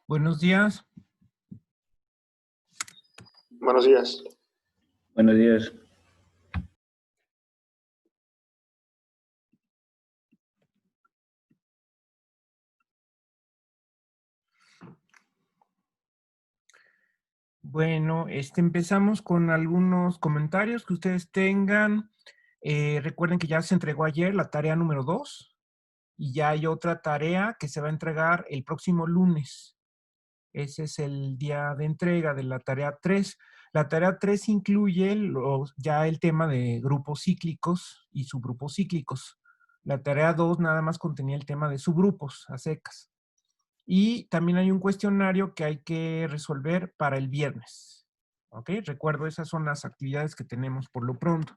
Buenos días. Buenos días. Buenos días. Bueno, empezamos con algunos comentarios que ustedes tengan. Recuerden que ya se entregó ayer la tarea número 2 y ya hay otra tarea que se va a entregar el próximo lunes. Ese es el día de entrega de la tarea 3. La tarea 3 incluye ya el tema de grupos cíclicos y subgrupos cíclicos. La tarea 2 nada más contenía el tema de subgrupos a secas. Y también hay un cuestionario que hay que resolver para el viernes. ¿Ok? Recuerdo, esas son las actividades que tenemos por lo pronto.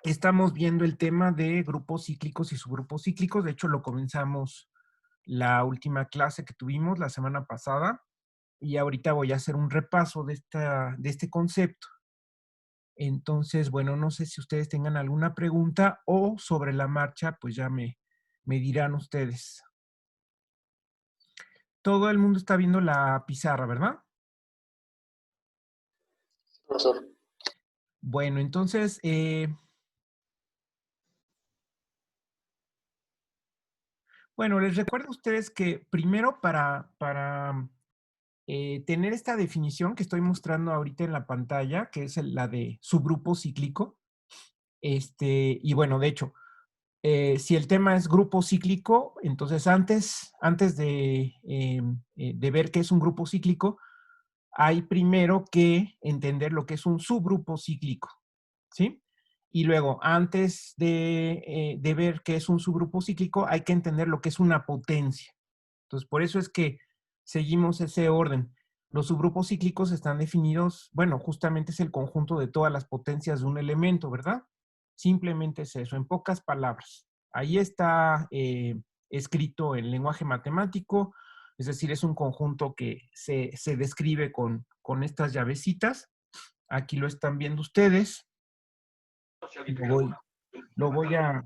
Estamos viendo el tema de grupos cíclicos y subgrupos cíclicos. De hecho, lo comenzamos la última clase que tuvimos la semana pasada. Y ahorita voy a hacer un repaso de este concepto. Entonces, bueno, no sé si ustedes tengan alguna pregunta o sobre la marcha, pues ya me dirán ustedes. Todo el mundo está viendo la pizarra, ¿verdad? Profesor. Bueno, entonces, bueno, les recuerdo a ustedes que primero para tener esta definición que estoy mostrando ahorita en la pantalla, que es la de subgrupo cíclico, y bueno, de hecho, si el tema es grupo cíclico, entonces antes de ver qué es un grupo cíclico, hay primero que entender lo que es un subgrupo cíclico, ¿sí? Y luego, antes de ver qué es un subgrupo cíclico, hay que entender lo que es una potencia. Entonces, por eso es que seguimos ese orden. Los subgrupos cíclicos están definidos, bueno, justamente es el conjunto de todas las potencias de un elemento, ¿verdad? Simplemente es eso, en pocas palabras. Ahí está escrito en lenguaje matemático, es decir, es un conjunto que se describe con estas llavecitas. Aquí lo están viendo ustedes. Lo voy a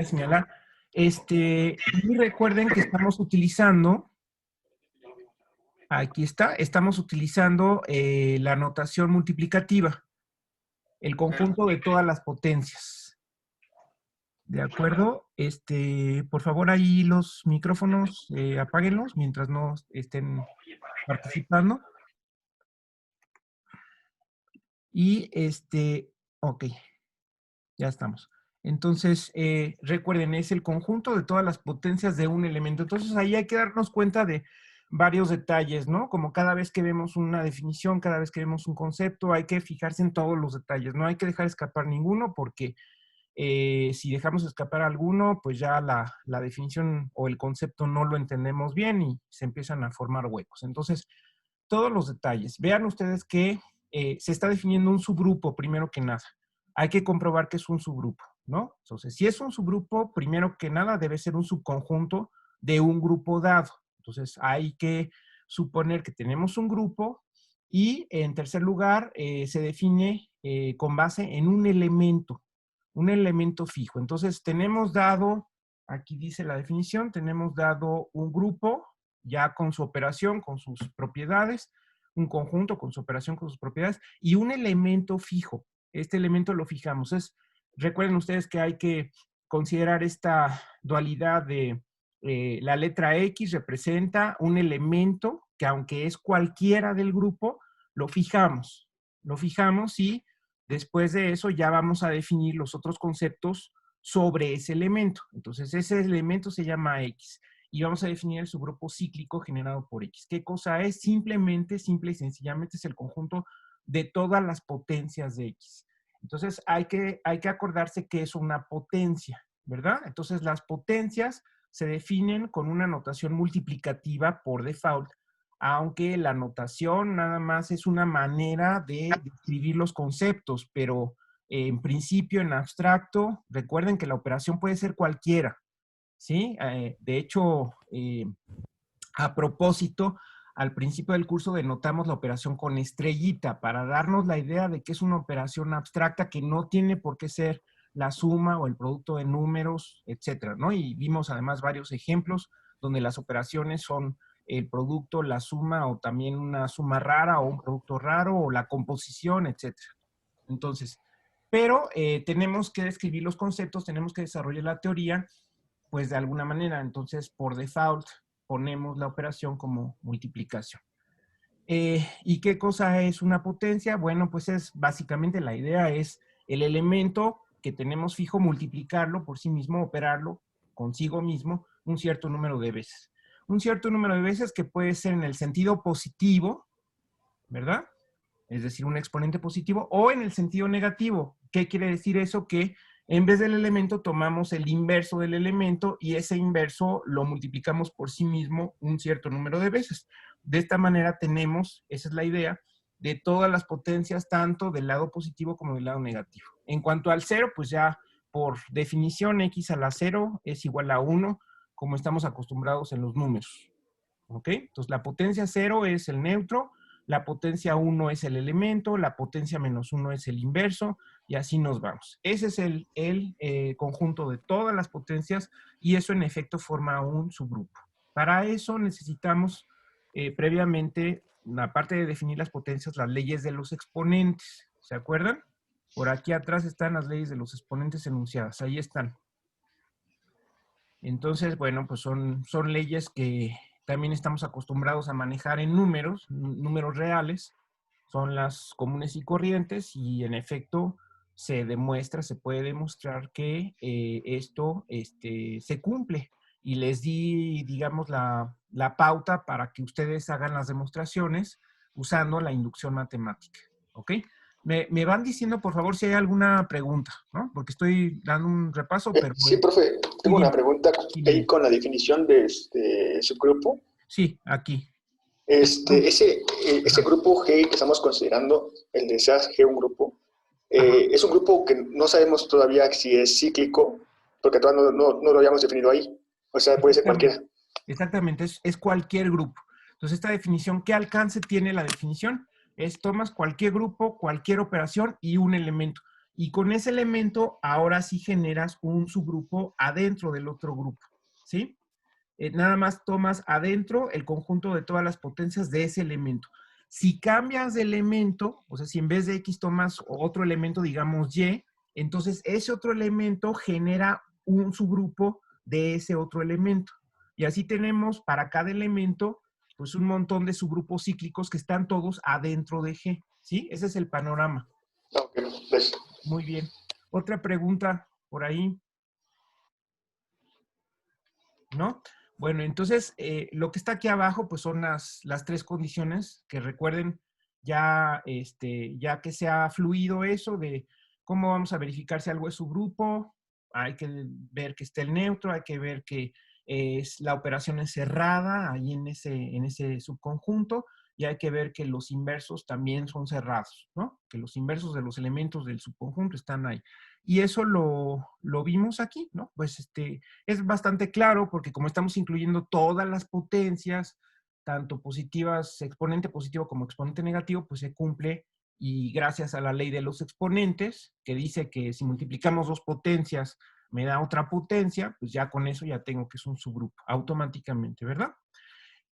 señalar. Y recuerden que estamos utilizando, aquí está, estamos utilizando la notación multiplicativa, el conjunto de todas las potencias. ¿De acuerdo? Por favor, ahí los micrófonos, apáguenlos mientras no estén participando. Y ok, ya estamos. Entonces, recuerden, es el conjunto de todas las potencias de un elemento. Entonces, ahí hay que darnos cuenta de varios detalles, ¿no? Como cada vez que vemos una definición, cada vez que vemos un concepto, hay que fijarse en todos los detalles. No hay que dejar escapar ninguno porque si dejamos escapar alguno, pues ya la definición o el concepto no lo entendemos bien y se empiezan a formar huecos. Entonces, todos los detalles. Vean ustedes que se está definiendo un subgrupo primero que nada. Hay que comprobar que es un subgrupo, ¿no? Entonces, si es un subgrupo, primero que nada debe ser un subconjunto de un grupo dado. Entonces, hay que suponer que tenemos un grupo y, en tercer lugar, se define con base en un elemento fijo. Entonces, tenemos dado, aquí dice la definición, tenemos dado un grupo ya con su operación, con sus propiedades, un conjunto con su operación, con sus propiedades, y un elemento fijo. Este elemento lo fijamos. Recuerden ustedes que hay que considerar esta dualidad de la letra X representa un elemento que, aunque es cualquiera del grupo, lo fijamos. Lo fijamos y después de eso ya vamos a definir los otros conceptos sobre ese elemento. Entonces, ese elemento se llama X y vamos a definir el subgrupo cíclico generado por X. ¿Qué cosa es? Simple y sencillamente es el conjunto de todas las potencias de X. Entonces, hay que acordarse que es una potencia, ¿verdad? Entonces, las potencias se definen con una notación multiplicativa por default, aunque la notación nada más es una manera de describir los conceptos, pero en principio, en abstracto, recuerden que la operación puede ser cualquiera, ¿sí? De hecho, a propósito, al principio del curso denotamos la operación con estrellita para darnos la idea de que es una operación abstracta que no tiene por qué ser la suma o el producto de números, etcétera, ¿no? Y vimos además varios ejemplos donde las operaciones son el producto, la suma o también una suma rara o un producto raro o la composición, etc. Entonces, pero tenemos que describir los conceptos, tenemos que desarrollar la teoría, pues de alguna manera. Entonces, por default, ponemos la operación como multiplicación. ¿Y qué cosa es una potencia? Bueno, pues es básicamente la idea es el elemento que tenemos fijo, multiplicarlo por sí mismo, operarlo consigo mismo un cierto número de veces. Un cierto número de veces que puede ser en el sentido positivo, ¿verdad? Es decir, un exponente positivo, o en el sentido negativo. ¿Qué quiere decir eso? Que en vez del elemento tomamos el inverso del elemento y ese inverso lo multiplicamos por sí mismo un cierto número de veces. De esta manera tenemos, esa es la idea, de todas las potencias, tanto del lado positivo como del lado negativo. En cuanto al cero, pues ya por definición x a la 0 es igual a 1, como estamos acostumbrados en los números. ¿Ok? Entonces la potencia 0 es el neutro, la potencia 1 es el elemento, la potencia menos 1 es el inverso, y así nos vamos. Ese es el conjunto de todas las potencias, y eso en efecto forma un subgrupo. Para eso necesitamos previamente, aparte de definir las potencias, las leyes de los exponentes. ¿Se acuerdan? Por aquí atrás están las leyes de los exponentes enunciadas. Ahí están. Entonces, bueno, pues son leyes que también estamos acostumbrados a manejar en números reales. Son las comunes y corrientes, y en efecto se demuestra, se puede demostrar que esto se cumple. Y les di, digamos, la pauta para que ustedes hagan las demostraciones usando la inducción matemática. ¿Ok? Me van diciendo, por favor, si hay alguna pregunta, ¿no? Porque estoy dando un repaso, pero... Sí, profe, tengo una pregunta ahí con la definición de este subgrupo. Sí, aquí. Ese grupo G que estamos considerando, el de SAS G, un grupo, es un grupo que no sabemos todavía si es cíclico, porque todavía no lo habíamos definido ahí. O sea, puede ser cualquiera. Exactamente, es cualquier grupo. Entonces, esta definición, ¿qué alcance tiene la definición? Es tomas cualquier grupo, cualquier operación y un elemento. Y con ese elemento, ahora sí generas un subgrupo adentro del otro grupo, ¿sí? Nada más tomas adentro el conjunto de todas las potencias de ese elemento. Si cambias de elemento, o sea, si en vez de X tomas otro elemento, digamos Y, entonces ese otro elemento genera un subgrupo de ese otro elemento. Y así tenemos para cada elemento, pues un montón de subgrupos cíclicos que están todos adentro de G, ¿sí? Ese es el panorama. Ok, pues. Muy bien. Otra pregunta por ahí, ¿no? Bueno, entonces, lo que está aquí abajo, pues son las tres condiciones que recuerden ya, ya que se ha fluido eso de cómo vamos a verificar si algo es subgrupo. Hay que ver que esté el neutro, hay que ver que la operación es cerrada ahí en ese subconjunto, y hay que ver que los inversos también son cerrados, ¿no? Que los inversos de los elementos del subconjunto están ahí. Y eso lo vimos aquí, ¿no? Pues es bastante claro porque como estamos incluyendo todas las potencias, tanto positivas, exponente positivo como exponente negativo, pues se cumple, y gracias a la ley de los exponentes, que dice que si multiplicamos dos potencias me da otra potencia, pues ya con eso ya tengo que es un subgrupo automáticamente, ¿verdad?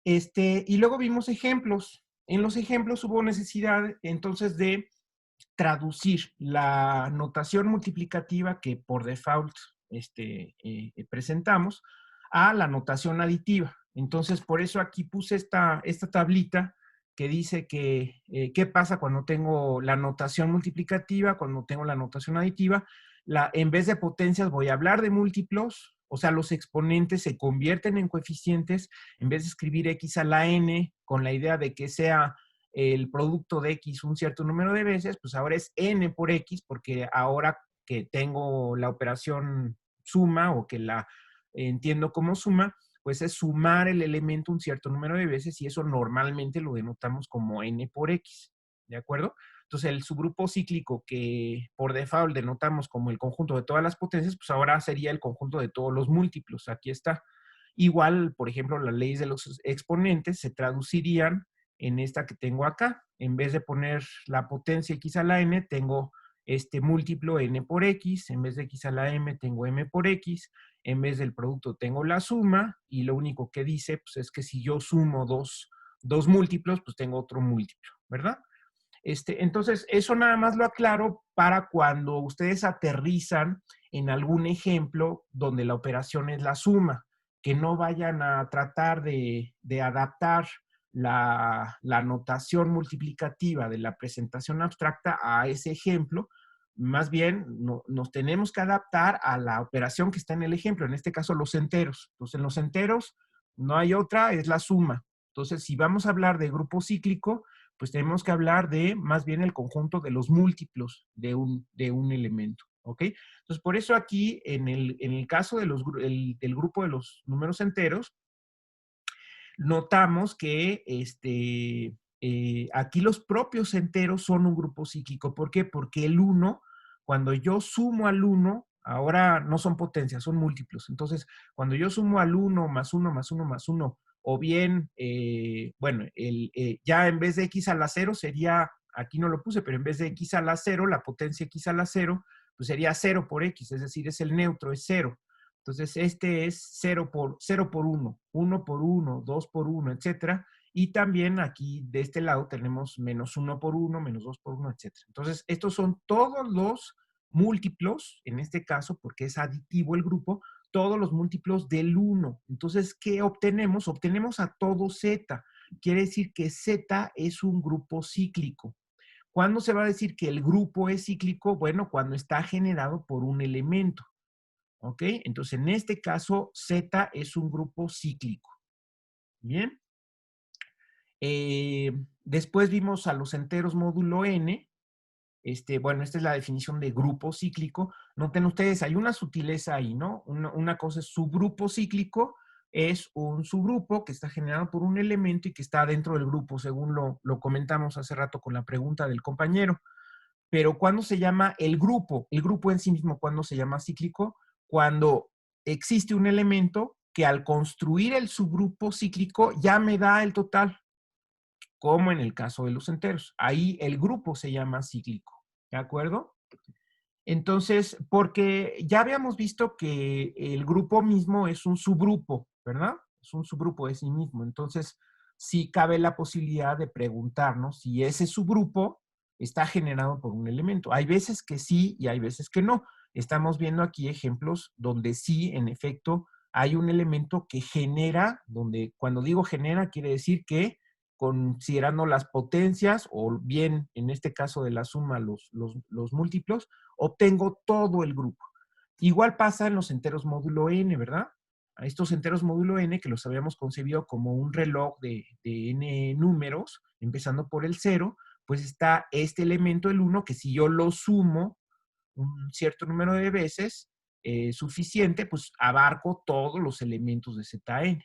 Y luego vimos ejemplos. En los ejemplos hubo necesidad entonces de traducir la notación multiplicativa que por default presentamos a la notación aditiva. Entonces, por eso aquí puse esta tablita que dice que qué pasa cuando tengo la notación multiplicativa, cuando tengo la notación aditiva. En vez de potencias voy a hablar de múltiplos, o sea, los exponentes se convierten en coeficientes. En vez de escribir x a la n con la idea de que sea el producto de x un cierto número de veces, pues ahora es n por x, porque ahora que tengo la operación suma o que la entiendo como suma, pues es sumar el elemento un cierto número de veces, y eso normalmente lo denotamos como n por x, ¿de acuerdo? Entonces el subgrupo cíclico que por default denotamos como el conjunto de todas las potencias, pues ahora sería el conjunto de todos los múltiplos. Aquí está. Igual, por ejemplo, las leyes de los exponentes se traducirían en esta que tengo acá. En vez de poner la potencia x a la n, tengo múltiplo n por x, en vez de x a la m tengo m por x, en vez del producto tengo la suma, y lo único que dice pues, es que si yo sumo dos múltiplos, pues tengo otro múltiplo, ¿verdad? Entonces, eso nada más lo aclaro para cuando ustedes aterrizan en algún ejemplo donde la operación es la suma, que no vayan a tratar de adaptar la notación multiplicativa de la presentación abstracta a ese ejemplo. Más bien, nos tenemos que adaptar a la operación que está en el ejemplo, en este caso los enteros. Entonces, en los enteros no hay otra, es la suma. Entonces, si vamos a hablar de grupo cíclico, pues tenemos que hablar de más bien el conjunto de los múltiplos de un elemento, ¿ok? Entonces, por eso aquí, en el caso del grupo de los números enteros, notamos que aquí los propios enteros son un grupo cíclico. ¿Por qué? Porque el 1, cuando yo sumo al 1, ahora no son potencias, son múltiplos. Entonces, cuando yo sumo al 1 más 1 más 1 más 1, o bien, bueno, ya en vez de x a la 0 sería, aquí no lo puse, pero en vez de x a la 0, la potencia x a la 0, pues sería 0 por x, es decir, es el neutro, es 0. Entonces, este es 0 por 1, 1 por 1, 2 por 1, etcétera. Y también aquí de este lado tenemos menos 1 por 1, menos 2 por 1, etcétera. Entonces, estos son todos los múltiplos, en este caso, porque es aditivo el grupo, todos los múltiplos del 1. Entonces, ¿qué obtenemos? Obtenemos a todo Z. Quiere decir que Z es un grupo cíclico. ¿Cuándo se va a decir que el grupo es cíclico? Bueno, cuando está generado por un elemento. ¿Ok? Entonces, en este caso, Z es un grupo cíclico. Bien. Después vimos a los enteros módulo n. Bueno, esta es la definición de grupo cíclico. Noten ustedes, hay una sutileza ahí, ¿no? Una cosa es subgrupo cíclico, es un subgrupo que está generado por un elemento y que está dentro del grupo, según lo comentamos hace rato con la pregunta del compañero. Pero ¿cuándo se llama el grupo? El grupo en sí mismo, ¿cuándo se llama cíclico? Cuando existe un elemento que al construir el subgrupo cíclico ya me da el total, como en el caso de los enteros. Ahí el grupo se llama cíclico, ¿de acuerdo? Entonces, porque ya habíamos visto que el grupo mismo es un subgrupo, ¿verdad? Es un subgrupo de sí mismo. Entonces, sí cabe la posibilidad de preguntarnos si ese subgrupo está generado por un elemento. Hay veces que sí y hay veces que no. Estamos viendo aquí ejemplos donde sí, en efecto, hay un elemento que genera, donde cuando digo genera, quiere decir que considerando las potencias, o bien en este caso de la suma, los múltiplos, obtengo todo el grupo. Igual pasa en los enteros módulo n, ¿verdad? A estos enteros módulo n, que los habíamos concebido como un reloj de n números, empezando por el 0, pues está este elemento, el 1, que si yo lo sumo un cierto número de veces suficiente, pues abarco todos los elementos de Zn.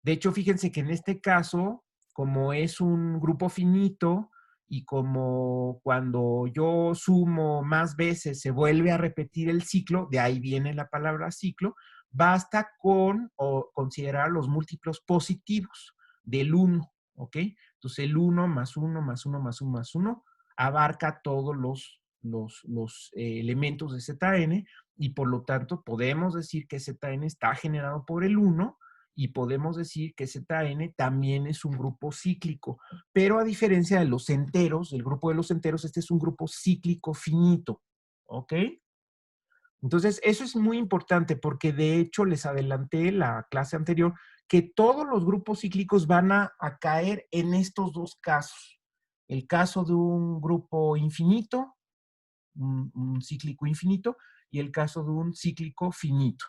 De hecho, fíjense que en este caso, como es un grupo finito y como cuando yo sumo más veces se vuelve a repetir el ciclo, de ahí viene la palabra ciclo, basta con considerar los múltiplos positivos del 1, ¿ok? Entonces el 1 más 1 más 1 más 1 más 1 abarca todos los elementos de Zn y por lo tanto podemos decir que Zn está generado por el 1 y podemos decir que Zn también es un grupo cíclico, pero a diferencia de los enteros, del grupo de los enteros, este es un grupo cíclico finito, ¿ok? Entonces, eso es muy importante porque de hecho les adelanté la clase anterior que todos los grupos cíclicos van a caer en estos dos casos. El caso de un grupo infinito, un cíclico infinito, y el caso de un cíclico finito.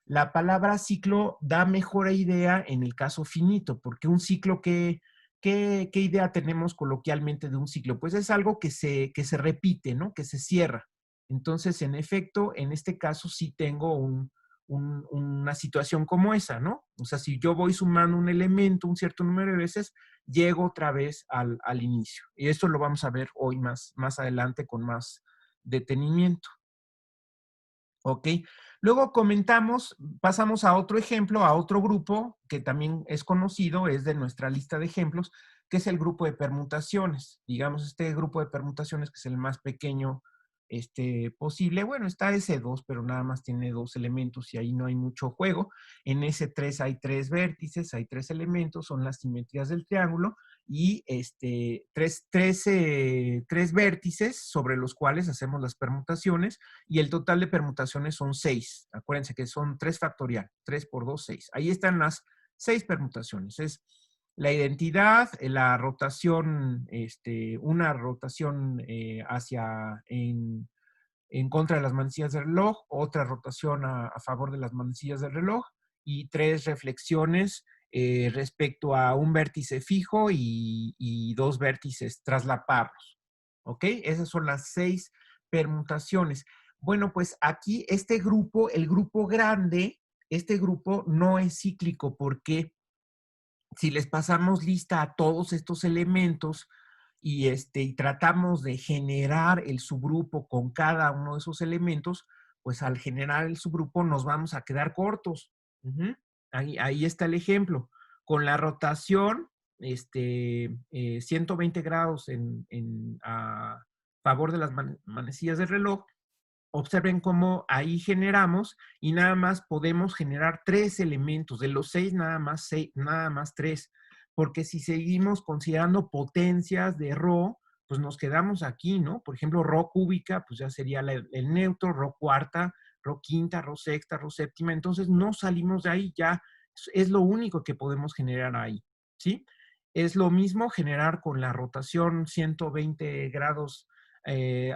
La palabra ciclo da mejor idea en el caso finito, porque un ciclo, ¿qué idea tenemos coloquialmente de un ciclo? Pues es algo que se repite, ¿no? Que se cierra. Entonces, en efecto, en este caso sí tengo una situación como esa, ¿no? O sea, si yo voy sumando un elemento un cierto número de veces, llego otra vez al inicio. Y esto lo vamos a ver hoy más adelante con más detenimiento. ¿Ok? Luego pasamos a otro ejemplo, a otro grupo que también es conocido, es de nuestra lista de ejemplos, que es el grupo de permutaciones. Digamos, este grupo de permutaciones, que es el más pequeño posible. Bueno, está S2, pero nada más tiene 2 elementos y ahí no hay mucho juego. En S3 hay 3 vértices, hay 3 elementos, son las simetrías del triángulo y tres vértices sobre los cuales hacemos las permutaciones y el total de permutaciones son 6. Acuérdense que son 3 factorial, 3 por 2, 6. Ahí están las 6 permutaciones. Es la identidad, la rotación, una rotación en contra de las manecillas del reloj, otra rotación a favor de las manecillas del reloj y 3 reflexiones respecto a un vértice fijo y 2 vértices traslapados. ¿Ok? Esas son las 6 permutaciones. Bueno, pues aquí este grupo, el grupo grande, este grupo no es cíclico porque si les pasamos lista a todos estos elementos y tratamos de generar el subgrupo con cada uno de esos elementos, pues al generar el subgrupo nos vamos a quedar cortos. Ahí está el ejemplo. Con la rotación, 120 grados a favor de las manecillas del reloj, observen cómo ahí generamos y nada más podemos generar 3 elementos. De los 6, nada más 3. Porque si seguimos considerando potencias de Rho, pues nos quedamos aquí, ¿no? Por ejemplo, Rho cúbica, pues ya sería el neutro, Rho cuarta, Rho quinta, Rho sexta, Rho séptima. Entonces no salimos de ahí, ya es lo único que podemos generar ahí, ¿sí? Es lo mismo generar con la rotación 120 grados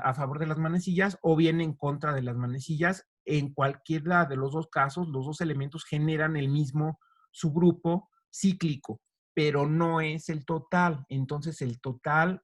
a favor de las manecillas o bien en contra de las manecillas. En cualquiera de los dos casos, los dos elementos generan el mismo subgrupo cíclico, pero no es el total. Entonces, el total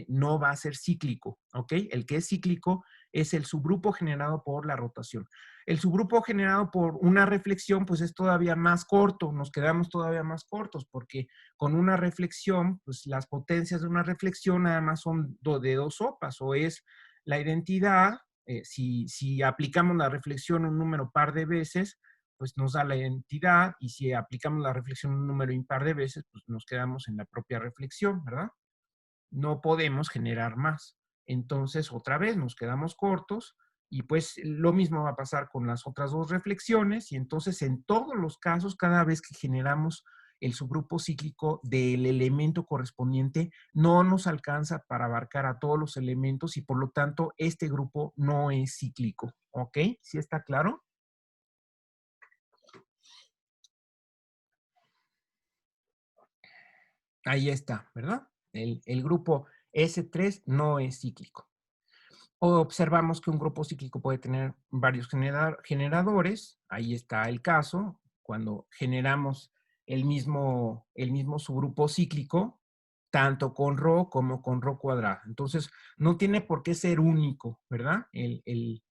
no va a ser cíclico, ¿ok? El que es cíclico es el subgrupo generado por la rotación. El subgrupo generado por una reflexión, pues es todavía más corto, nos quedamos todavía más cortos, porque con una reflexión, pues las potencias de una reflexión nada más son de 2 sopas, o es la identidad, si aplicamos la reflexión un número par de veces, pues nos da la identidad, y si aplicamos la reflexión un número impar de veces, pues nos quedamos en la propia reflexión, ¿verdad? No podemos generar más. Entonces, otra vez nos quedamos cortos y pues lo mismo va a pasar con las otras 2 reflexiones y entonces en todos los casos, cada vez que generamos el subgrupo cíclico del elemento correspondiente, no nos alcanza para abarcar a todos los elementos y por lo tanto este grupo no es cíclico. ¿Ok? ¿Sí está claro? Ahí está, ¿verdad? El grupo S3 no es cíclico. Observamos que un grupo cíclico puede tener varios generadores. Ahí está el caso, cuando generamos el mismo subgrupo cíclico, tanto con Rho como con Rho cuadrada. Entonces, no tiene por qué ser único, ¿verdad? El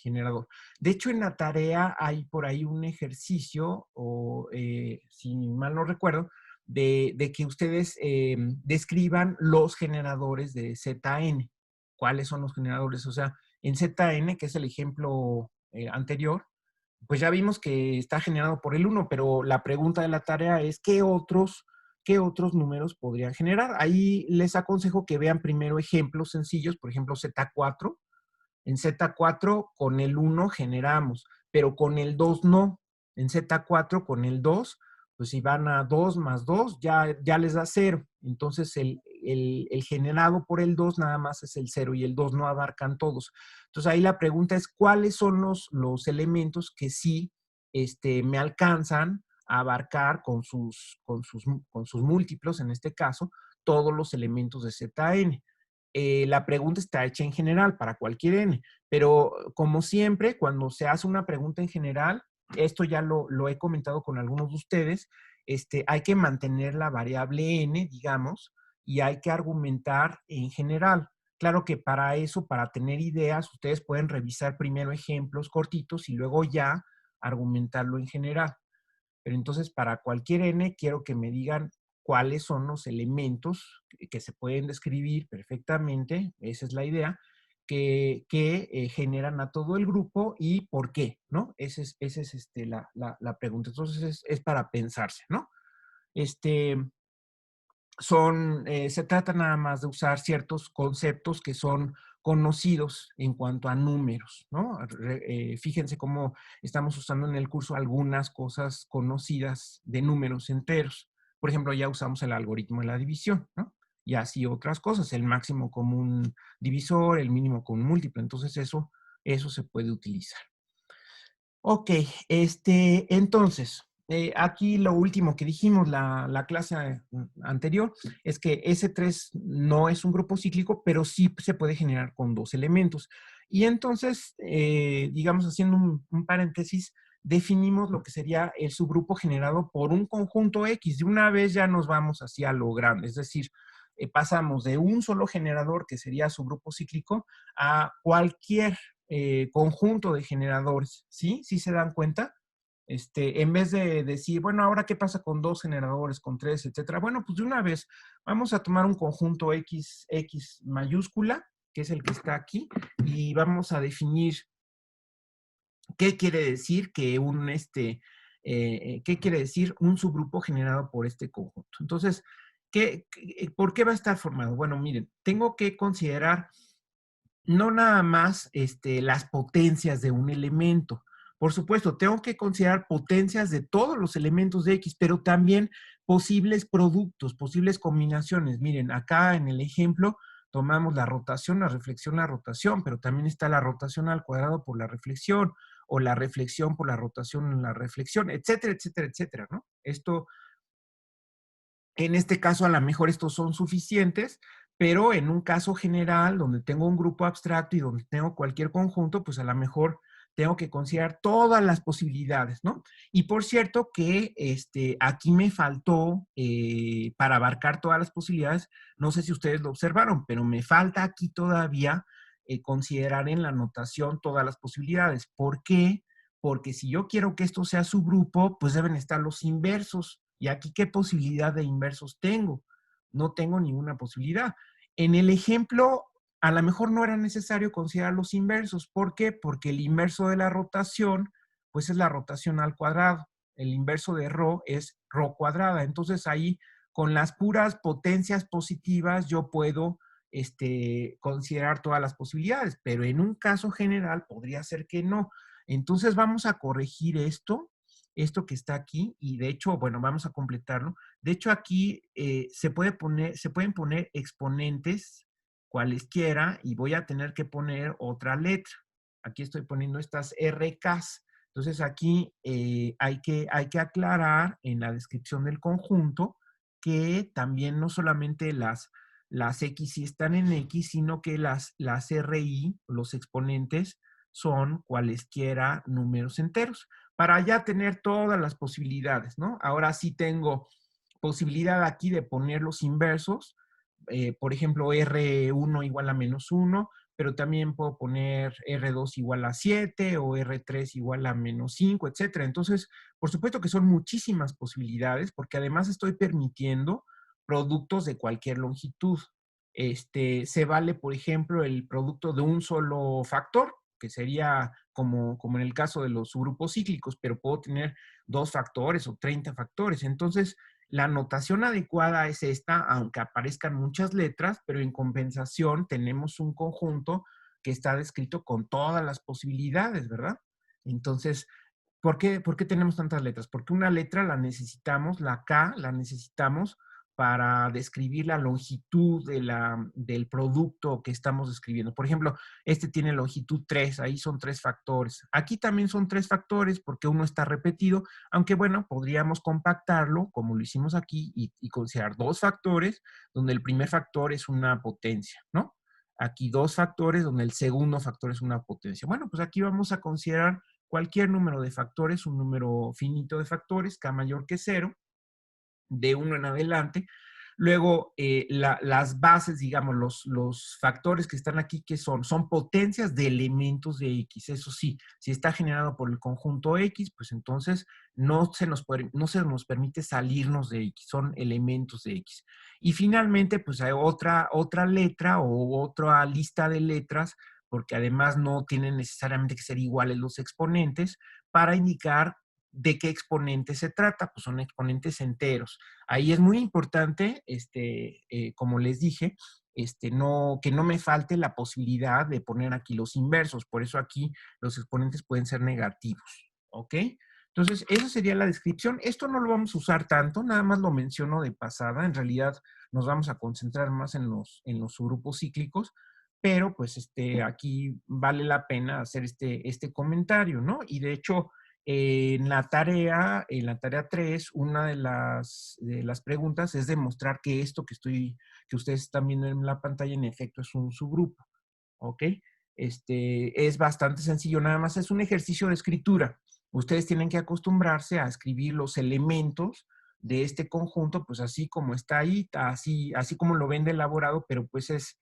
generador. De hecho, en la tarea hay por ahí un ejercicio, o si mal no recuerdo, de que ustedes describan los generadores de ZN. ¿Cuáles son los generadores? O sea, en ZN, que es el ejemplo anterior, pues ya vimos que está generado por el 1, pero la pregunta de la tarea es ¿qué otros números podrían generar? Ahí les aconsejo que vean primero ejemplos sencillos, por ejemplo Z4. En Z4 con el 1 generamos, pero con el 2 no. En Z4 con el 2, pues si van a 2 más 2, ya les da 0. Entonces el generado por el 2 nada más es el 0 y el 2 no abarcan todos. Entonces ahí la pregunta es, ¿cuáles son los elementos que sí me alcanzan a abarcar con sus múltiplos, en este caso, todos los elementos de ZN? La pregunta está hecha en general para cualquier n, pero como siempre, cuando se hace una pregunta en general, esto ya lo he comentado con algunos de ustedes, hay que mantener la variable n, digamos, y hay que argumentar en general. Claro que para eso, para tener ideas, ustedes pueden revisar primero ejemplos cortitos y luego ya argumentarlo en general. Pero entonces, para cualquier n, quiero que me digan cuáles son los elementos que se pueden describir perfectamente, esa es la idea, que generan a todo el grupo y por qué, ¿no? Esa es la pregunta. Entonces, es para pensarse, ¿no? Se trata nada más de usar ciertos conceptos que son conocidos en cuanto a números, ¿no? Fíjense cómo estamos usando en el curso algunas cosas conocidas de números enteros. Por ejemplo, ya usamos el algoritmo de la división, ¿no? Y así otras cosas, el máximo común divisor, el mínimo común múltiplo. Entonces, eso se puede utilizar. Ok, entonces, aquí lo último que dijimos la clase anterior es que S3 no es un grupo cíclico, pero sí se puede generar con dos elementos. Y entonces, digamos, haciendo un paréntesis, definimos lo que sería el subgrupo generado por un conjunto X. De una vez ya nos vamos hacia lo grande, es decir, pasamos de un solo generador, que sería subgrupo cíclico, a cualquier conjunto de generadores, ¿sí? ¿Sí se dan cuenta? En vez de decir, bueno, ahora qué pasa con dos generadores, con tres, etcétera. Bueno, pues de una vez vamos a tomar un conjunto X mayúscula, que es el que está aquí, y vamos a definir qué quiere decir que qué quiere decir un subgrupo generado por este conjunto. Entonces, ¿por qué va a estar formado? Bueno, miren, tengo que considerar no nada más las potencias de un elemento. Por supuesto, tengo que considerar potencias de todos los elementos de X, pero también posibles productos, posibles combinaciones. Miren, acá en el ejemplo tomamos la rotación, la reflexión, la rotación, pero también está la rotación al cuadrado por la reflexión, o la reflexión por la rotación en la reflexión, etcétera, etcétera, etcétera, ¿no? En este caso, a lo mejor estos son suficientes, pero en un caso general, donde tengo un grupo abstracto y donde tengo cualquier conjunto, pues a lo mejor tengo que considerar todas las posibilidades, ¿no? Y por cierto que aquí me faltó, para abarcar todas las posibilidades, no sé si ustedes lo observaron, pero me falta aquí todavía considerar en la notación todas las posibilidades. ¿Por qué? Porque si yo quiero que esto sea subgrupo, pues deben estar los inversos. ¿Y aquí qué posibilidad de inversos tengo? No tengo ninguna posibilidad. En el ejemplo, a lo mejor no era necesario considerar los inversos. ¿Por qué? Porque el inverso de la rotación, pues es la rotación al cuadrado. El inverso de ρ es ρ cuadrada. Entonces ahí, con las puras potencias positivas, yo puedo considerar todas las posibilidades. Pero en un caso general podría ser que no. Entonces vamos a corregir esto que está aquí, y de hecho, bueno, vamos a completarlo. De hecho, aquí se pueden poner exponentes cualesquiera, y voy a tener que poner otra letra. Aquí estoy poniendo estas RKs. Entonces aquí hay que aclarar en la descripción del conjunto que también no solamente las X sí están en X, sino que las RI, los exponentes, son cualesquiera números enteros, para ya tener todas las posibilidades, ¿no? Ahora sí tengo posibilidad aquí de poner los inversos, por ejemplo, R1 igual a -1, pero también puedo poner R2 igual a 7 o R3 igual a -5, etcétera. Entonces, por supuesto que son muchísimas posibilidades, porque además estoy permitiendo productos de cualquier longitud. Se vale, por ejemplo, el producto de un solo factor, que sería como en el caso de los subgrupos cíclicos, pero puedo tener 2 factores o 30 factores. Entonces, la notación adecuada es esta, aunque aparezcan muchas letras, pero en compensación tenemos un conjunto que está descrito con todas las posibilidades, ¿verdad? Entonces, ¿por qué tenemos tantas letras? Porque una letra la necesitamos, la K la necesitamos para describir la longitud del producto que estamos describiendo. Por ejemplo, este tiene longitud 3, ahí son 3 factores. Aquí también son 3 factores porque uno está repetido, aunque bueno, podríamos compactarlo como lo hicimos aquí y considerar 2 factores, donde el primer factor es una potencia, ¿no? Aquí 2 factores, donde el segundo factor es una potencia. Bueno, pues aquí vamos a considerar cualquier número de factores, un número finito de factores, K mayor que 0, de 1 en adelante. Luego, las bases, digamos, los factores que están aquí, ¿qué son? Son potencias de elementos de X. Eso sí, si está generado por el conjunto X, pues entonces no se nos permite salirnos de X. Son elementos de X. Y finalmente, pues hay otra letra o otra lista de letras, porque además no tienen necesariamente que ser iguales los exponentes, para indicar de qué exponente se trata. Pues son exponentes enteros. Ahí es muy importante, como les dije, que no me falte la posibilidad de poner aquí los inversos. Por eso aquí los exponentes pueden ser negativos, ¿ok? Entonces, esa sería la descripción. Esto no lo vamos a usar tanto, nada más lo menciono de pasada. En realidad nos vamos a concentrar más en los subgrupos cíclicos, pero pues aquí vale la pena hacer este comentario, ¿no? Y de hecho, en la tarea 3, una de las preguntas es demostrar que esto que ustedes están viendo en la pantalla en efecto es un subgrupo, ¿ok? Es bastante sencillo, nada más es un ejercicio de escritura. Ustedes tienen que acostumbrarse a escribir los elementos de este conjunto, pues así como está ahí, así como lo ven de elaborado, pero pues es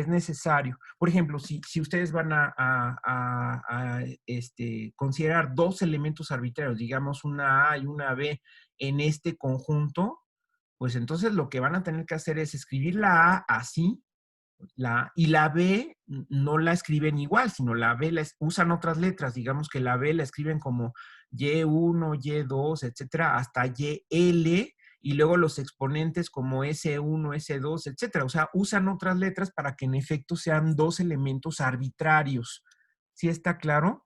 necesario. Por ejemplo, si ustedes van a considerar dos elementos arbitrarios, digamos una A y una B en este conjunto, pues entonces lo que van a tener que hacer es escribir la A así, y la B no la escriben igual, sino la B usan otras letras. Digamos que la B la escriben como Y1, Y2, etcétera, hasta YL, y luego los exponentes como S1, S2, etcétera. O sea, usan otras letras para que en efecto sean dos elementos arbitrarios. ¿Sí está claro?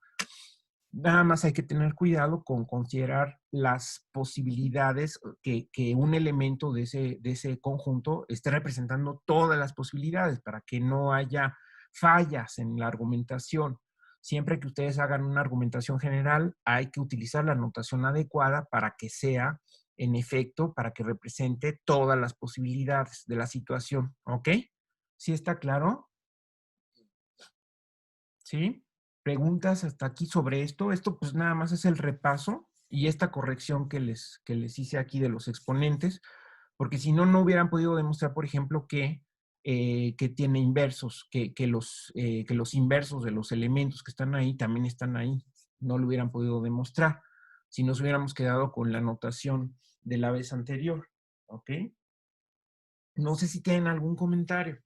Nada más hay que tener cuidado con considerar las posibilidades que un elemento de ese conjunto esté representando todas las posibilidades para que no haya fallas en la argumentación. Siempre que ustedes hagan una argumentación general, hay que utilizar la notación adecuada para que sea, en efecto, para que represente todas las posibilidades de la situación. ¿Ok? ¿Sí está claro? ¿Sí? ¿Preguntas hasta aquí sobre esto? Esto pues nada más es el repaso y esta corrección que les hice aquí de los exponentes, porque si no, no hubieran podido demostrar, por ejemplo, que tiene inversos, que los inversos de los elementos que están ahí también están ahí. No lo hubieran podido demostrar si nos hubiéramos quedado con la notación de la vez anterior. ¿Ok? No sé si tienen algún comentario.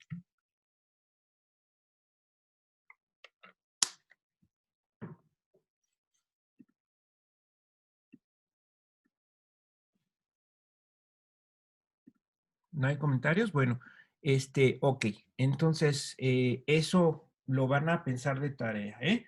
¿No hay comentarios? Bueno, ok. Entonces, eso lo van a pensar de tarea, ¿eh?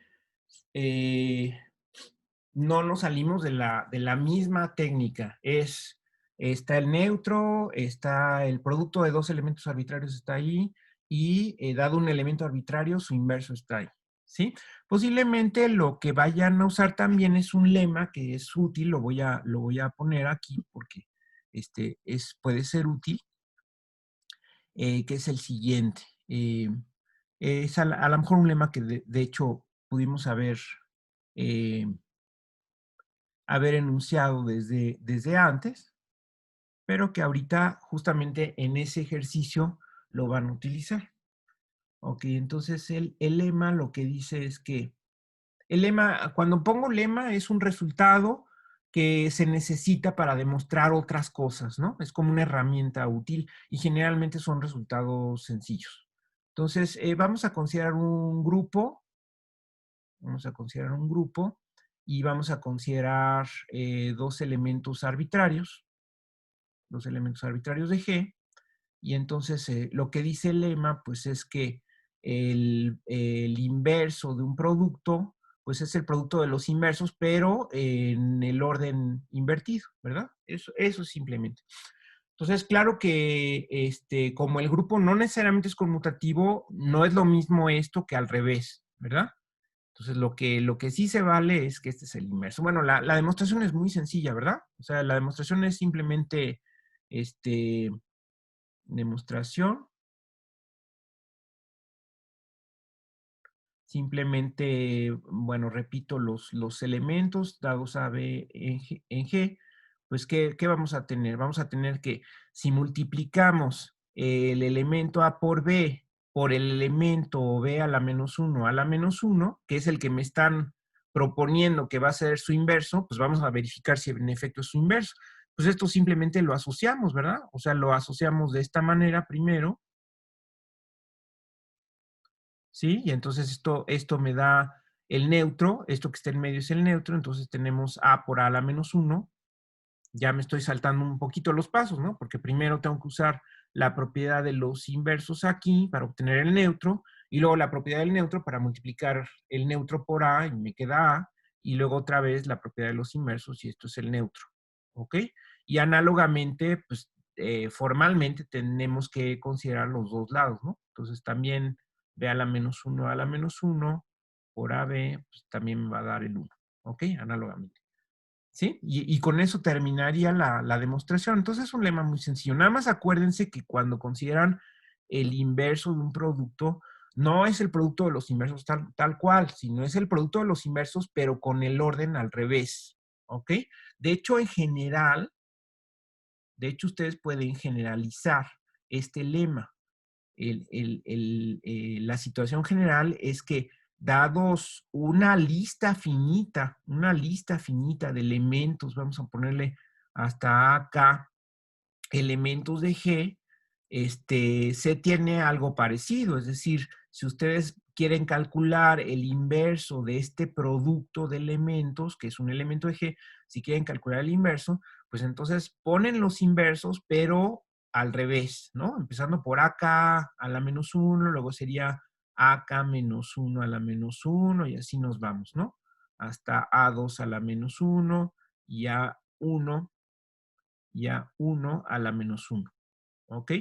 No nos salimos de la misma técnica. Está el neutro, está el producto de dos elementos arbitrarios está ahí, y dado un elemento arbitrario, su inverso está ahí, ¿sí? Posiblemente lo que vayan a usar también es un lema que es útil, lo voy a poner aquí porque puede ser útil, que es el siguiente. Es a lo mejor un lema que de hecho pudimos eh, haber enunciado desde antes, pero que ahorita justamente en ese ejercicio lo van a utilizar. Ok, entonces el lema lo que dice es que el lema, cuando pongo lema, es un resultado que se necesita para demostrar otras cosas, ¿no? Es como una herramienta útil y generalmente son resultados sencillos. Entonces, vamos a considerar un grupo, y vamos a considerar dos elementos arbitrarios de G, y entonces lo que dice el lema, pues es que el inverso de un producto, pues es el producto de los inversos, pero en el orden invertido, ¿verdad? Eso simplemente. Entonces, claro que como el grupo no necesariamente es conmutativo, no es lo mismo esto que al revés, ¿verdad? Entonces, lo que sí se vale es que este es el inverso. Bueno, la demostración es muy sencilla, ¿verdad? O sea, la demostración es simplemente, demostración, simplemente, bueno, repito los elementos dados a B en G, pues, ¿qué vamos a tener? Vamos a tener que si multiplicamos el elemento A por B por el elemento B a la menos 1 a la menos 1, que es el que me están proponiendo que va a ser su inverso, pues vamos a verificar si en efecto es su inverso. Pues esto simplemente lo asociamos, ¿verdad? O sea, lo asociamos de esta manera primero, ¿sí? Y entonces esto me da el neutro, esto que está en medio es el neutro, entonces tenemos A por A a la menos 1. Ya me estoy saltando un poquito los pasos, ¿no? Porque primero tengo que usar la propiedad de los inversos aquí para obtener el neutro, y luego la propiedad del neutro para multiplicar el neutro por A, y me queda A, y luego otra vez la propiedad de los inversos, y esto es el neutro, ¿ok? Y análogamente, pues, formalmente tenemos que considerar los dos lados, ¿no? Entonces también B a la menos 1 a la menos 1 por AB, pues también me va a dar el 1, ¿ok? Análogamente. ¿Sí? Y con eso terminaría la demostración. Entonces es un lema muy sencillo. Nada más acuérdense que cuando consideran el inverso de un producto, no es el producto de los inversos tal cual, sino es el producto de los inversos, pero con el orden al revés. ¿Ok? De hecho, en general, ustedes pueden generalizar este lema. La situación general es que dados una lista finita de elementos, vamos a ponerle hasta acá, elementos de G, se tiene algo parecido. Es decir, si ustedes quieren calcular el inverso de este producto de elementos, que es un elemento de G, si quieren calcular el inverso, pues entonces ponen los inversos, pero al revés, ¿no? Empezando por AK a la menos 1, luego sería AK menos 1 a la menos 1, y así nos vamos, ¿no? Hasta A2 a la menos 1 y A1 a la menos 1. ¿Ok?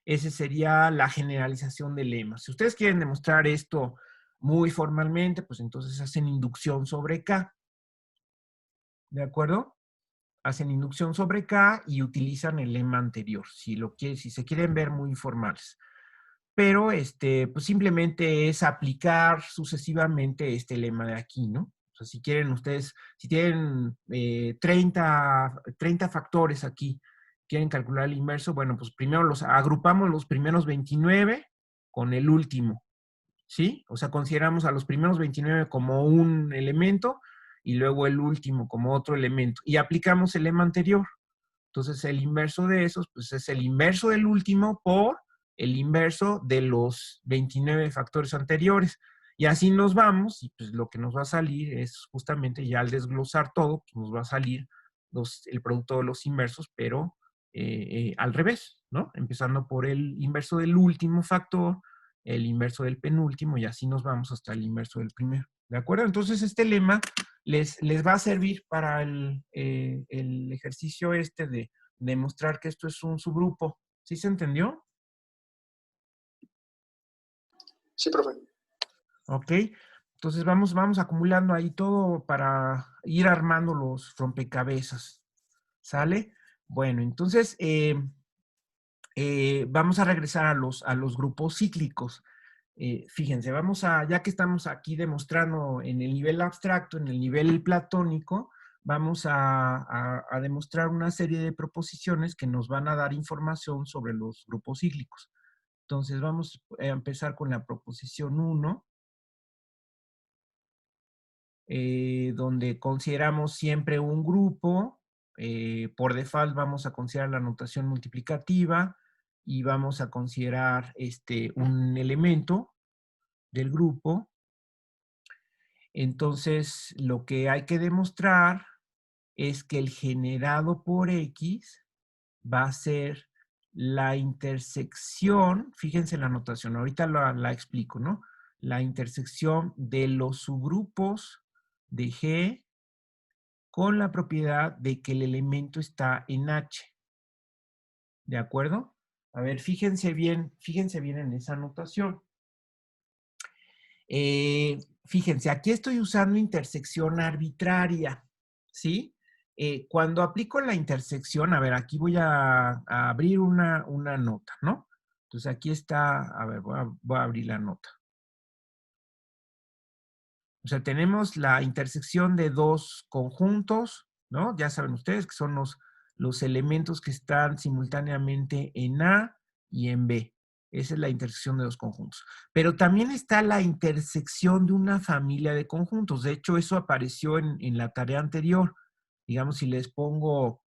Esa sería la generalización del lema. Si ustedes quieren demostrar esto muy formalmente, pues entonces hacen inducción sobre K. ¿De acuerdo? Hacen inducción sobre K y utilizan el lema anterior, si se quieren ver muy formales. Pero pues simplemente es aplicar sucesivamente este lema de aquí, ¿no? O sea, si quieren ustedes, si tienen 30 factores aquí, quieren calcular el inverso, bueno, pues primero los agrupamos los primeros 29 con el último, ¿sí? O sea, consideramos a los primeros 29 como un elemento y luego el último como otro elemento. Y aplicamos el lema anterior. Entonces, el inverso de esos, pues es el inverso del último por el inverso de los 29 factores anteriores. Y así nos vamos, y pues lo que nos va a salir es justamente ya al desglosar todo, pues nos va a salir el producto de los inversos, pero al revés, ¿no? Empezando por el inverso del último factor, el inverso del penúltimo, y así nos vamos hasta el inverso del primero. ¿De acuerdo? Entonces, este lema les va a servir para el ejercicio de demostrar que esto es un subgrupo. ¿Sí se entendió? Sí, profe. Ok. Entonces vamos acumulando ahí todo para ir armando los rompecabezas. ¿Sale? Bueno, entonces vamos a regresar a los grupos cíclicos. Fíjense, ya que estamos aquí demostrando en el nivel abstracto, en el nivel platónico, vamos a demostrar una serie de proposiciones que nos van a dar información sobre los grupos cíclicos. Entonces vamos a empezar con la proposición 1, donde consideramos siempre un grupo. Por default vamos a considerar la notación multiplicativa y vamos a considerar un elemento del grupo. Entonces, lo que hay que demostrar es que el generado por X va a ser la intersección, fíjense en la notación, ahorita la explico, ¿no? La intersección de los subgrupos de G con la propiedad de que el elemento está en H. ¿De acuerdo? A ver, fíjense bien en esa notación. Fíjense, aquí estoy usando intersección arbitraria, ¿sí? Cuando aplico la intersección, a ver, aquí voy a abrir una nota, ¿no? Entonces aquí está, a ver, voy a abrir la nota. O sea, tenemos la intersección de dos conjuntos, ¿no? Ya saben ustedes que son los elementos que están simultáneamente en A y en B. Esa es la intersección de dos conjuntos. Pero también está la intersección de una familia de conjuntos. De hecho, eso apareció en la tarea anterior. Digamos, si les pongo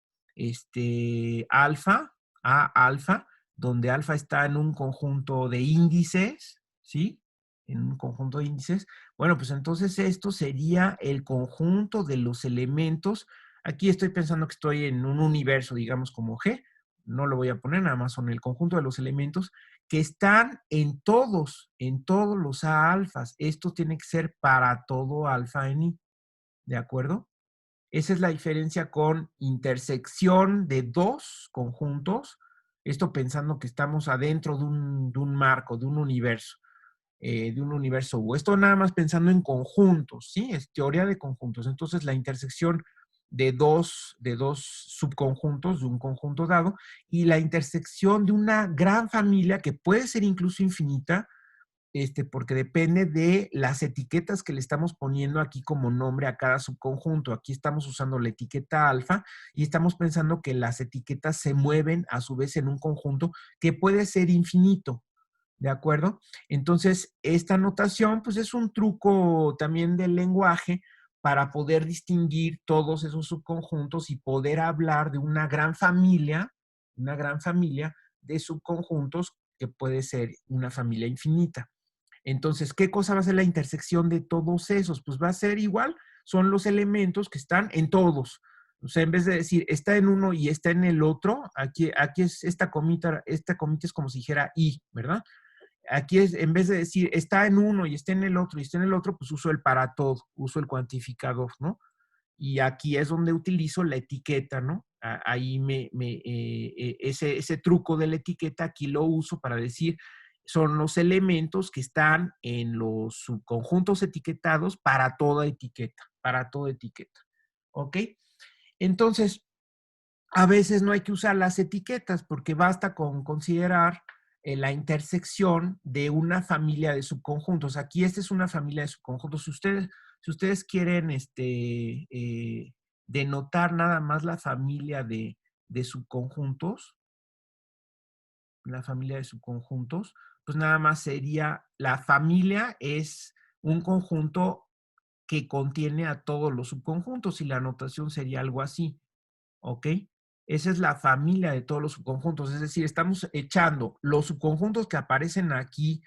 alfa, A alfa, donde alfa está en un conjunto de índices, ¿sí? En un conjunto de índices. Bueno, pues entonces esto sería el conjunto de los elementos. Aquí estoy pensando que estoy en un universo, digamos, como G, no lo voy a poner, nada más son el conjunto de los elementos que están en todos los A alfas. Esto tiene que ser para todo alfa en I, ¿de acuerdo? Esa es la diferencia con intersección de dos conjuntos. Esto pensando que estamos adentro de un marco, de un universo U. Esto nada más pensando en conjuntos, ¿sí? Es teoría de conjuntos. Entonces, la intersección de dos subconjuntos de un conjunto dado y la intersección de una gran familia que puede ser incluso infinita, porque depende de las etiquetas que le estamos poniendo aquí como nombre a cada subconjunto. Aquí estamos usando la etiqueta alfa y estamos pensando que las etiquetas se mueven a su vez en un conjunto que puede ser infinito. ¿De acuerdo? Entonces, esta notación, pues es un truco también del lenguaje para poder distinguir todos esos subconjuntos y poder hablar de una gran familia de subconjuntos que puede ser una familia infinita. Entonces, ¿qué cosa va a ser la intersección de todos esos? Pues va a ser igual, son los elementos que están en todos. O sea, en vez de decir está en uno y está en el otro, aquí es esta comita es como si dijera y, ¿verdad? Aquí es, en vez de decir está en uno y está en el otro y está en el otro, pues uso el para todo, uso el cuantificador, ¿no? Y aquí es donde utilizo la etiqueta, ¿no? Ahí ese truco de la etiqueta aquí lo uso para decir son los elementos que están en los subconjuntos etiquetados para toda etiqueta, ¿ok? Entonces, a veces no hay que usar las etiquetas porque basta con considerar la intersección de una familia de subconjuntos. Aquí esta es una familia de subconjuntos. Si ustedes quieren denotar nada más la familia de subconjuntos, pues nada más sería, la familia es un conjunto que contiene a todos los subconjuntos y la notación sería algo así. ¿Ok? Esa es la familia de todos los subconjuntos. Es decir, estamos echando los subconjuntos que aparecen aquí,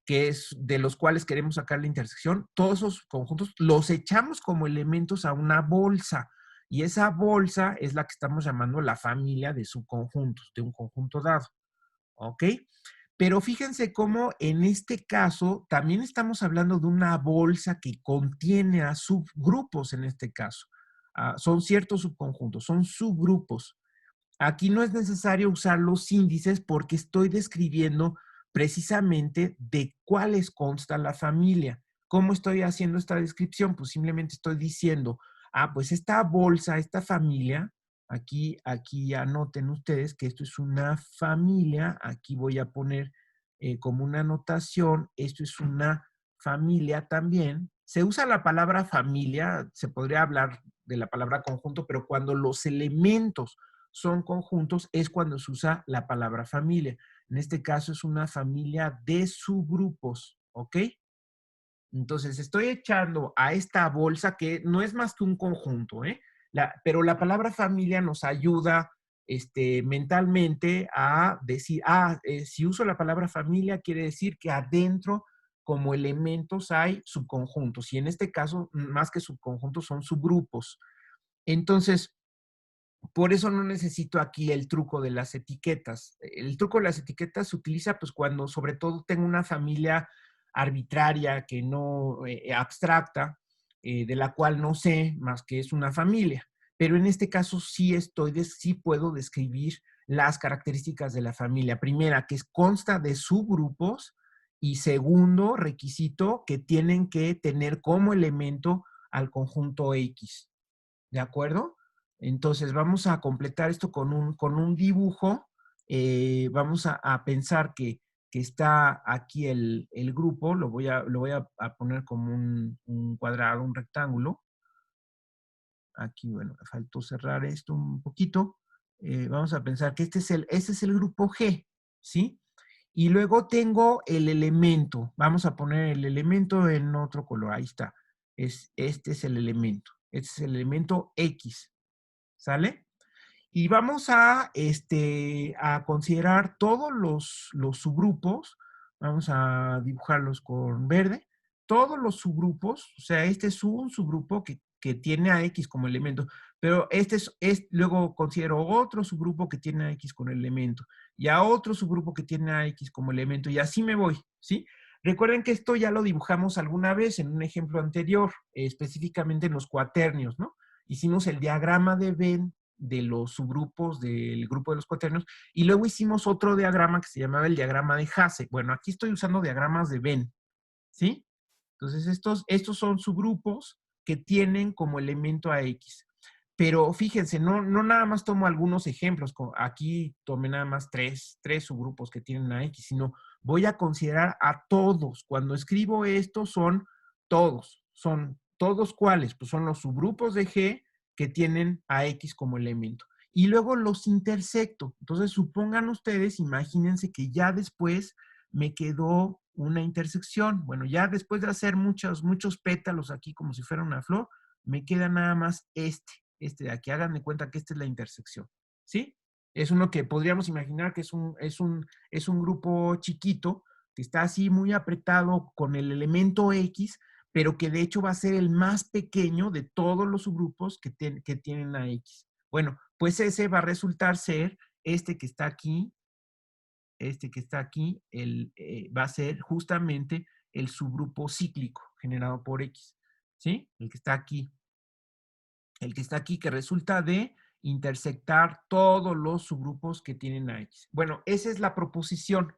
que es de los cuales queremos sacar la intersección, todos esos conjuntos los echamos como elementos a una bolsa. Y esa bolsa es la que estamos llamando la familia de subconjuntos, de un conjunto dado. ¿Ok? Pero fíjense cómo en este caso también estamos hablando de una bolsa que contiene a subgrupos en este caso. Son ciertos subconjuntos, son subgrupos. Aquí no es necesario usar los índices porque estoy describiendo precisamente de cuáles consta la familia. ¿Cómo estoy haciendo esta descripción? Pues simplemente estoy diciendo, pues esta bolsa, esta familia, aquí anoten ustedes que esto es una familia, aquí voy a poner como una anotación, esto es una familia también. Se usa la palabra familia, se podría hablar de la palabra conjunto, pero cuando los elementos son conjuntos es cuando se usa la palabra familia. En este caso es una familia de subgrupos, ¿ok? Entonces estoy echando a esta bolsa que no es más que un conjunto, ¿eh? Pero la palabra familia nos ayuda mentalmente a decir, si uso la palabra familia quiere decir que adentro como elementos hay subconjuntos y en este caso más que subconjuntos son subgrupos. Entonces, por eso no necesito aquí el truco de las etiquetas. El truco de las etiquetas se utiliza pues cuando sobre todo tengo una familia arbitraria que no abstracta, de la cual no sé más que es una familia. Pero en este caso sí puedo describir las características de la familia. Primera, que consta de subgrupos y segundo requisito, que tienen que tener como elemento al conjunto X. ¿De acuerdo? Entonces vamos a completar esto con un dibujo. Vamos a pensar que está aquí el grupo. Lo voy a poner como un cuadrado, un rectángulo. Aquí, bueno, me faltó cerrar esto un poquito. Vamos a pensar que este es el grupo G, ¿sí? Y luego tengo el elemento. Vamos a poner el elemento en otro color. Ahí está. Este es el elemento. Este es el elemento X. ¿Sale? Y vamos a considerar todos los subgrupos. Vamos a dibujarlos con verde. todos los subgrupos, o sea, este es un subgrupo que tiene a X como elemento, pero luego considero otro subgrupo que tiene a X como elemento, y a otro subgrupo que tiene a X como elemento, y así me voy, ¿sí? Recuerden que esto ya lo dibujamos alguna vez en un ejemplo anterior, específicamente en los cuaternios, ¿no? Hicimos el diagrama de Venn de los subgrupos del grupo de los cuaternios, y luego hicimos otro diagrama que se llamaba el diagrama de Hasse. Bueno, aquí estoy usando diagramas de Venn, ¿sí? Entonces, estos son subgrupos que tienen como elemento a X. Pero fíjense, no nada más tomo algunos ejemplos, aquí tomé nada más tres subgrupos que tienen a X, sino voy a considerar a todos. Cuando escribo esto son todos ¿cuáles? Pues son los subgrupos de G que tienen a X como elemento. Y luego los intersecto. Entonces, supongan ustedes, imagínense que ya después me quedó una intersección. Bueno, ya después de hacer muchos pétalos aquí como si fuera una flor, me queda nada más este de aquí. Hagan de cuenta que esta es la intersección, ¿sí? Es uno que podríamos imaginar que es un grupo chiquito que está así muy apretado con el elemento X, pero que de hecho va a ser el más pequeño de todos los subgrupos que tienen a X. Bueno, pues ese va a resultar ser este que está aquí, va a ser justamente el subgrupo cíclico generado por X, ¿sí? El que está aquí. El que está aquí, que resulta de intersectar todos los subgrupos que tienen a X. Bueno, esa es la proposición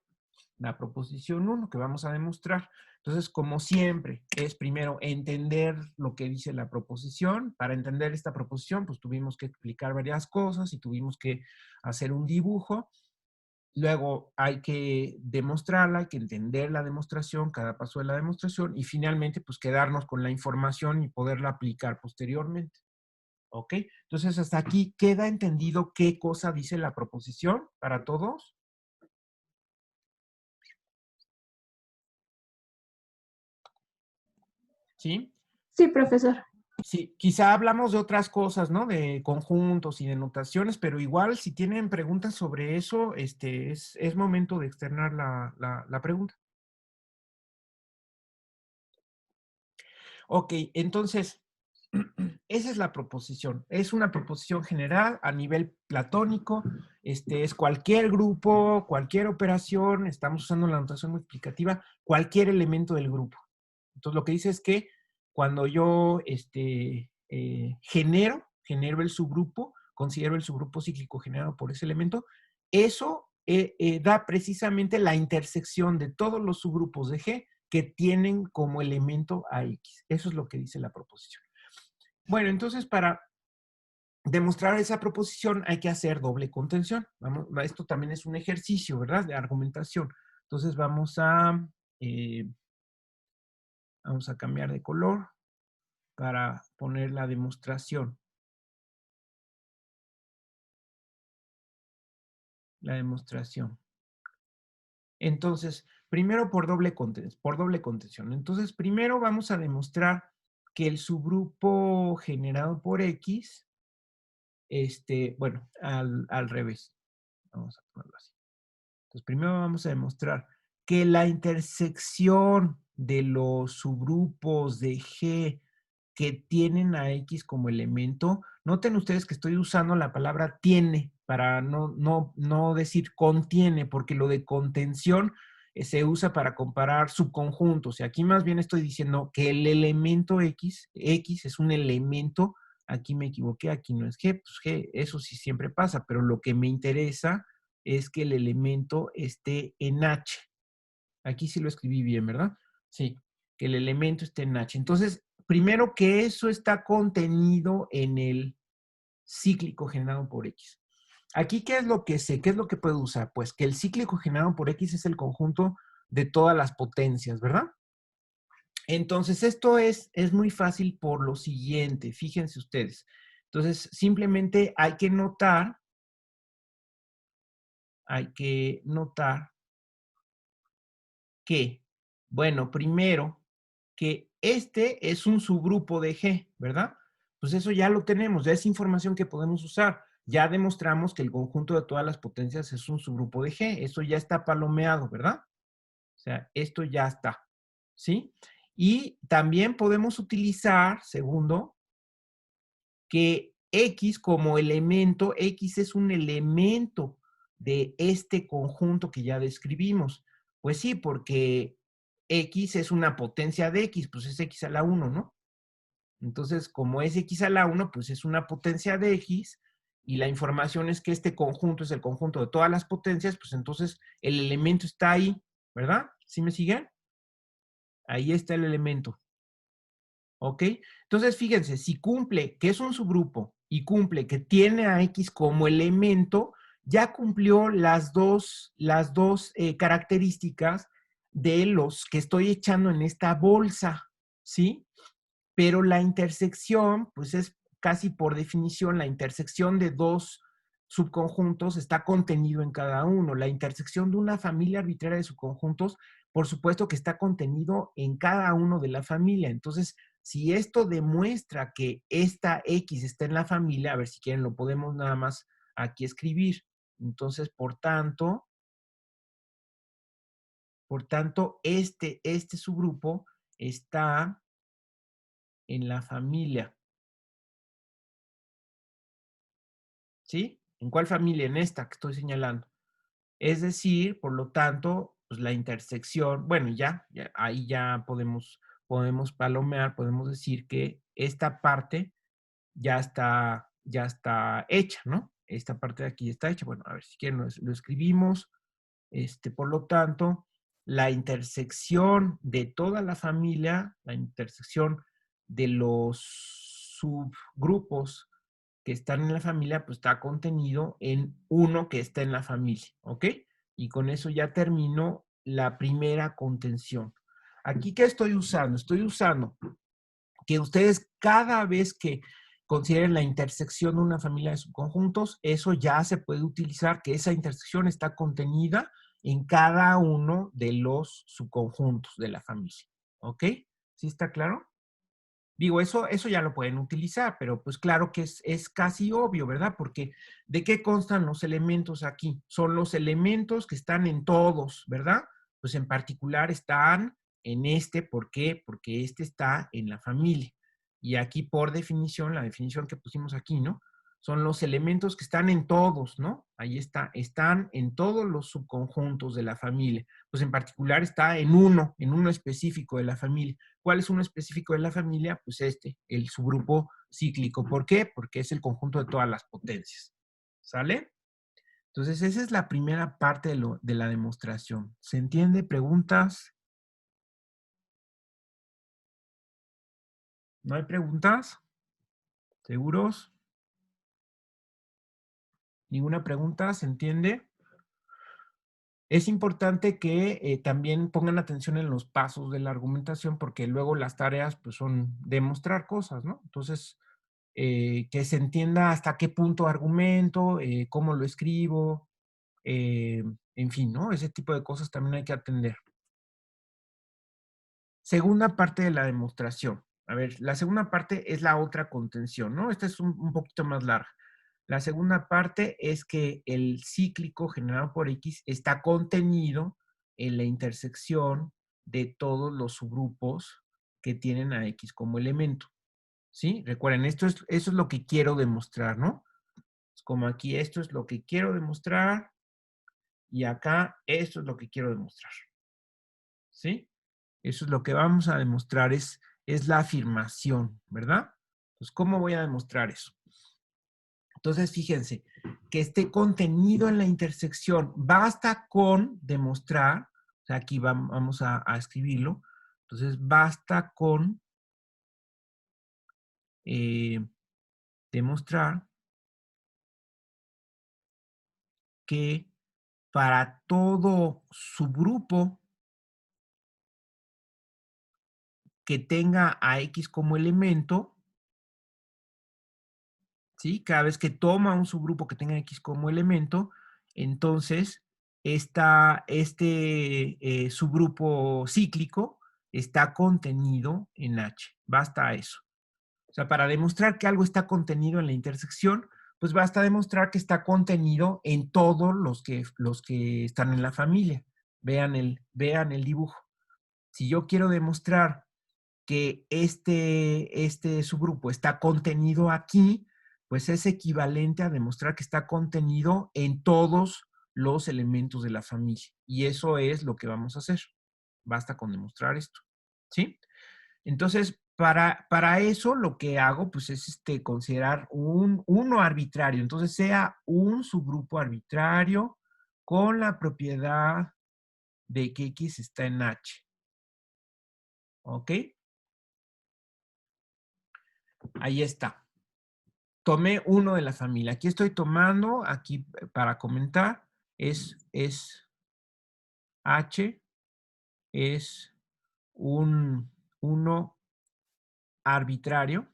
1 que vamos a demostrar. Entonces, como siempre, es primero entender lo que dice la proposición. Para entender esta proposición, pues tuvimos que explicar varias cosas y tuvimos que hacer un dibujo. Luego hay que demostrarla, hay que entender la demostración, cada paso de la demostración, y finalmente, pues quedarnos con la información y poderla aplicar posteriormente. ¿Ok? Entonces, hasta aquí queda entendido qué cosa dice la proposición para todos. ¿Sí? Sí, profesor. Sí, quizá hablamos de otras cosas, ¿no? De conjuntos y de notaciones, pero igual si tienen preguntas sobre eso, es momento de externar la pregunta. Ok, entonces, esa es la proposición. Es una proposición general a nivel platónico. Es cualquier grupo, cualquier operación, estamos usando la notación multiplicativa, cualquier elemento del grupo. Entonces, lo que dice es que cuando yo genero el subgrupo, considero el subgrupo cíclico generado por ese elemento, eso da precisamente la intersección de todos los subgrupos de G que tienen como elemento a X. Eso es lo que dice la proposición. Bueno, entonces para demostrar esa proposición hay que hacer doble contención. Esto también es un ejercicio, ¿verdad? De argumentación. Entonces vamos a cambiar de color para poner la demostración. La demostración. Entonces, primero por doble contención. Entonces, primero vamos a demostrar que el subgrupo generado por X, bueno, al revés. Vamos a ponerlo así. Entonces, primero vamos a demostrar que la intersección de los subgrupos de G que tienen a X como elemento, noten ustedes que estoy usando la palabra tiene para no decir contiene, porque lo de contención se usa para comparar subconjuntos. Y aquí más bien estoy diciendo que el elemento X es un elemento, aquí me equivoqué, aquí no es G, pues G, eso sí siempre pasa, pero lo que me interesa es que el elemento esté en H. Aquí sí lo escribí bien, ¿verdad? Sí, que el elemento esté en H. Entonces, primero que eso está contenido en el cíclico generado por X. Aquí, ¿qué es lo que sé? ¿Qué es lo que puedo usar? Pues que el cíclico generado por X es el conjunto de todas las potencias, ¿verdad? Entonces, esto es muy fácil por lo siguiente, fíjense ustedes. Entonces, simplemente hay que notar que, bueno, primero, que este es un subgrupo de G, ¿verdad? Pues eso ya lo tenemos, ya es información que podemos usar. Ya demostramos que el conjunto de todas las potencias es un subgrupo de G. Eso ya está palomeado, ¿verdad? O sea, esto ya está, ¿sí? Y también podemos utilizar, segundo, que X como elemento, X es un elemento de este conjunto que ya describimos. Pues sí, porque X es una potencia de X, pues es X a la 1, ¿no? Entonces, como es X a la 1, pues es una potencia de X, y la información es que este conjunto es el conjunto de todas las potencias, pues entonces el elemento está ahí, ¿verdad? ¿Sí me siguen? Ahí está el elemento. ¿Ok? Entonces, fíjense, si cumple que es un subgrupo y cumple que tiene a X como elemento, ya cumplió las dos características de los que estoy echando en esta bolsa, ¿sí? Pero la intersección, pues es casi por definición, la intersección de dos subconjuntos está contenido en cada uno. La intersección de una familia arbitraria de subconjuntos, por supuesto que está contenido en cada uno de la familia. Entonces, si esto demuestra que esta X está en la familia, a ver si quieren lo podemos nada más aquí escribir. Entonces, por tanto, este subgrupo está en la familia. ¿Sí? ¿En cuál familia? En esta que estoy señalando. Es decir, por lo tanto, pues la intersección, bueno, ahí ya podemos palomear, podemos decir que esta parte ya está hecha, ¿no? Esta parte de aquí está hecha. Bueno, a ver si quieren lo escribimos. Por lo tanto, la intersección de toda la familia, la intersección de los subgrupos que están en la familia, pues está contenido en uno que está en la familia, ¿ok? Y con eso ya termino la primera contención. Aquí, ¿qué estoy usando? Estoy usando que ustedes cada vez que consideren la intersección de una familia de subconjuntos, eso ya se puede utilizar, que esa intersección está contenida en cada uno de los subconjuntos de la familia, ¿ok? ¿Sí está claro? Digo, eso ya lo pueden utilizar, pero pues claro que es casi obvio, ¿verdad? Porque ¿de qué constan los elementos aquí? Son los elementos que están en todos, ¿verdad? Pues en particular están en este, ¿por qué? Porque este está en la familia. Y aquí por definición, la definición que pusimos aquí, ¿no? Son los elementos que están en todos, ¿no? Ahí está, están en todos los subconjuntos de la familia. Pues en particular está en uno específico de la familia. ¿Cuál es uno específico de la familia? Pues el subgrupo cíclico. ¿Por qué? Porque es el conjunto de todas las potencias. ¿Sale? Entonces, esa es la primera parte de la demostración. ¿Se entiende? ¿Preguntas? ¿No hay preguntas? ¿Seguros? ¿Ninguna pregunta? ¿Se entiende? Es importante que también pongan atención en los pasos de la argumentación, porque luego las tareas pues, son demostrar cosas, ¿no? Entonces, que se entienda hasta qué punto argumento, cómo lo escribo, en fin, ¿no? Ese tipo de cosas también hay que atender. Segunda parte de la demostración. A ver, la segunda parte es la otra contención, ¿no? Esta es un poquito más larga. La segunda parte es que el cíclico generado por X está contenido en la intersección de todos los subgrupos que tienen a X como elemento. ¿Sí? Recuerden, eso es lo que quiero demostrar, ¿no? Es como aquí, esto es lo que quiero demostrar y acá, esto es lo que quiero demostrar. ¿Sí? Eso es lo que vamos a demostrar, es la afirmación, ¿verdad? Entonces, ¿cómo voy a demostrar eso? Entonces, fíjense, que esté contenido en la intersección, basta con demostrar, o sea, aquí vamos a escribirlo, entonces basta con demostrar que para todo subgrupo que tenga a X como elemento, ¿sí? Cada vez que toma un subgrupo que tenga X como elemento, entonces este subgrupo cíclico está contenido en H. Basta eso. O sea, para demostrar que algo está contenido en la intersección, pues basta demostrar que está contenido en todos los que están en la familia. Vean el dibujo. Si yo quiero demostrar que este subgrupo está contenido aquí, pues es equivalente a demostrar que está contenido en todos los elementos de la familia. Y eso es lo que vamos a hacer. Basta con demostrar esto, ¿sí? Entonces, para eso lo que hago, pues, es considerar uno arbitrario. Entonces, sea un subgrupo arbitrario con la propiedad de que X está en H. ¿Ok? Ahí está. Tomé uno de la familia. Aquí estoy tomando, aquí para comentar, es H, es uno arbitrario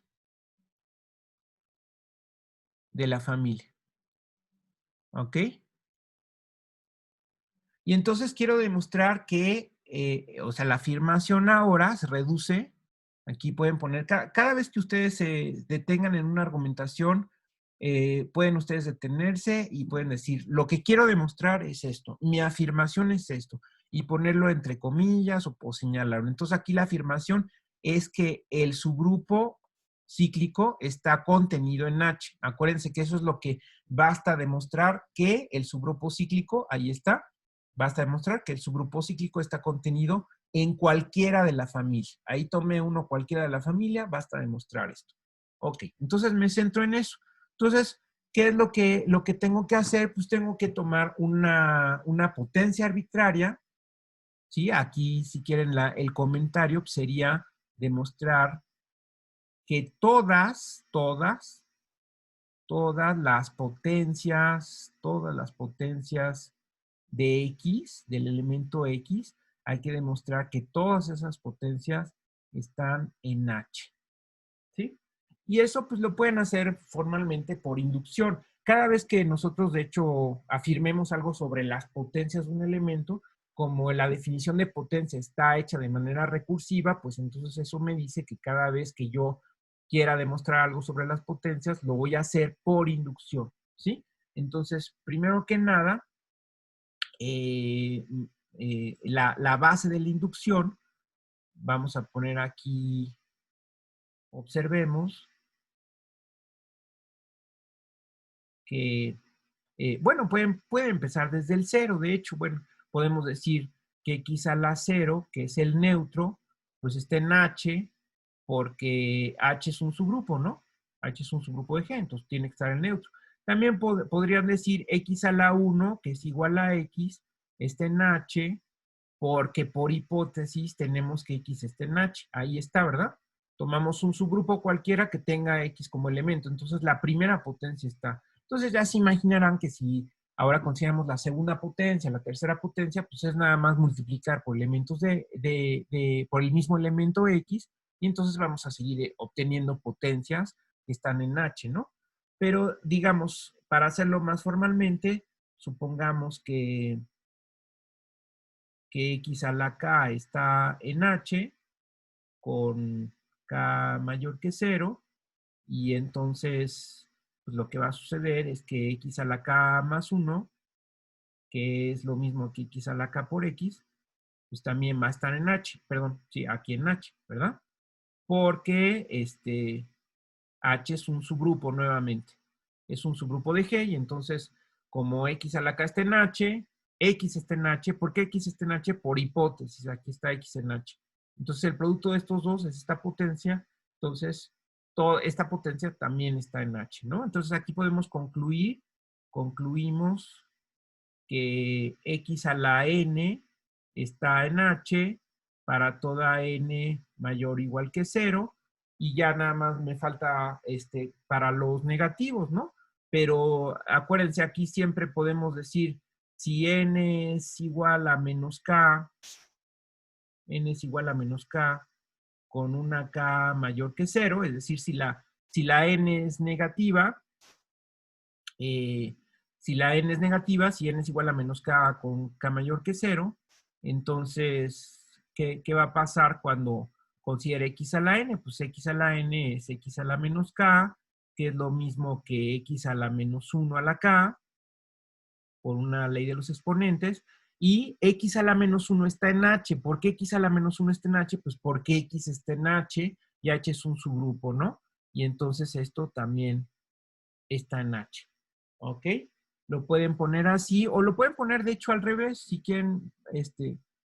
de la familia. ¿Ok? Y entonces quiero demostrar que, o sea, la afirmación ahora se reduce. Aquí pueden poner, cada vez que ustedes se detengan en una argumentación, pueden ustedes detenerse y pueden decir, lo que quiero demostrar es esto, mi afirmación es esto, y ponerlo entre comillas o señalarlo. Entonces aquí la afirmación es que el subgrupo cíclico está contenido en H. Acuérdense que eso es lo que basta demostrar, que el subgrupo cíclico, ahí está, basta demostrar que el subgrupo cíclico está contenido en cualquiera de la familia. Ahí tomé uno cualquiera de la familia, basta demostrar esto. Ok, entonces me centro en eso. Entonces, ¿qué es lo que tengo que hacer? Pues tengo que tomar una potencia arbitraria, ¿sí? Aquí, si quieren, el comentario pues, sería demostrar que todas las potencias de X, del elemento X, hay que demostrar que todas esas potencias están en H, ¿sí? Y eso pues lo pueden hacer formalmente por inducción. Cada vez que nosotros de hecho afirmemos algo sobre las potencias de un elemento, como la definición de potencia está hecha de manera recursiva, pues entonces eso me dice que cada vez que yo quiera demostrar algo sobre las potencias, lo voy a hacer por inducción, ¿sí? Entonces, primero que nada, la base de la inducción, vamos a poner aquí, observemos que, bueno, pueden empezar desde el cero, de hecho, bueno, podemos decir que X a la cero, que es el neutro, pues está en H, porque H es un subgrupo, ¿no? H es un subgrupo de G, entonces tiene que estar el neutro. También podrían decir X a la 1, que es igual a X, está en H, porque por hipótesis tenemos que X esté en H. Ahí está, ¿verdad? Tomamos un subgrupo cualquiera que tenga X como elemento. Entonces, la primera potencia está. Entonces, ya se imaginarán que si ahora consideramos la segunda potencia, la tercera potencia, pues es nada más multiplicar por elementos por el mismo elemento X, y entonces vamos a seguir obteniendo potencias que están en H, ¿no? Pero, digamos, para hacerlo más formalmente, supongamos que X a la K está en H con K mayor que 0, y entonces pues lo que va a suceder es que X a la K más 1, que es lo mismo que X a la K por X, pues también va a estar en H, perdón, sí, aquí en H, ¿verdad? Porque H es un subgrupo nuevamente, es un subgrupo de G, y entonces como X a la K está en H, X está en H. ¿Por qué X está en H? Por hipótesis, aquí está X en H. Entonces el producto de estos dos es esta potencia, entonces toda esta potencia también está en H, ¿no? Entonces aquí podemos concluimos que X a la N está en H para toda N mayor o igual que 0, y ya nada más me falta para los negativos, ¿no? Pero acuérdense, aquí siempre podemos decir si N es igual a menos K, N es igual a menos K con una K mayor que 0, es decir, si la N es negativa, si la n es negativa, si n es igual a menos k con k mayor que 0, entonces, ¿qué va a pasar cuando considere x a la n? Pues x a la n es x a la menos k, que es lo mismo que x a la menos 1 a la k, por una ley de los exponentes, y x a la menos 1 está en H. ¿Por qué x a la menos 1 está en H? Pues porque x está en H y H es un subgrupo, ¿no? Y entonces esto también está en H. ¿Ok? Lo pueden poner así o lo pueden poner de hecho al revés si quieren,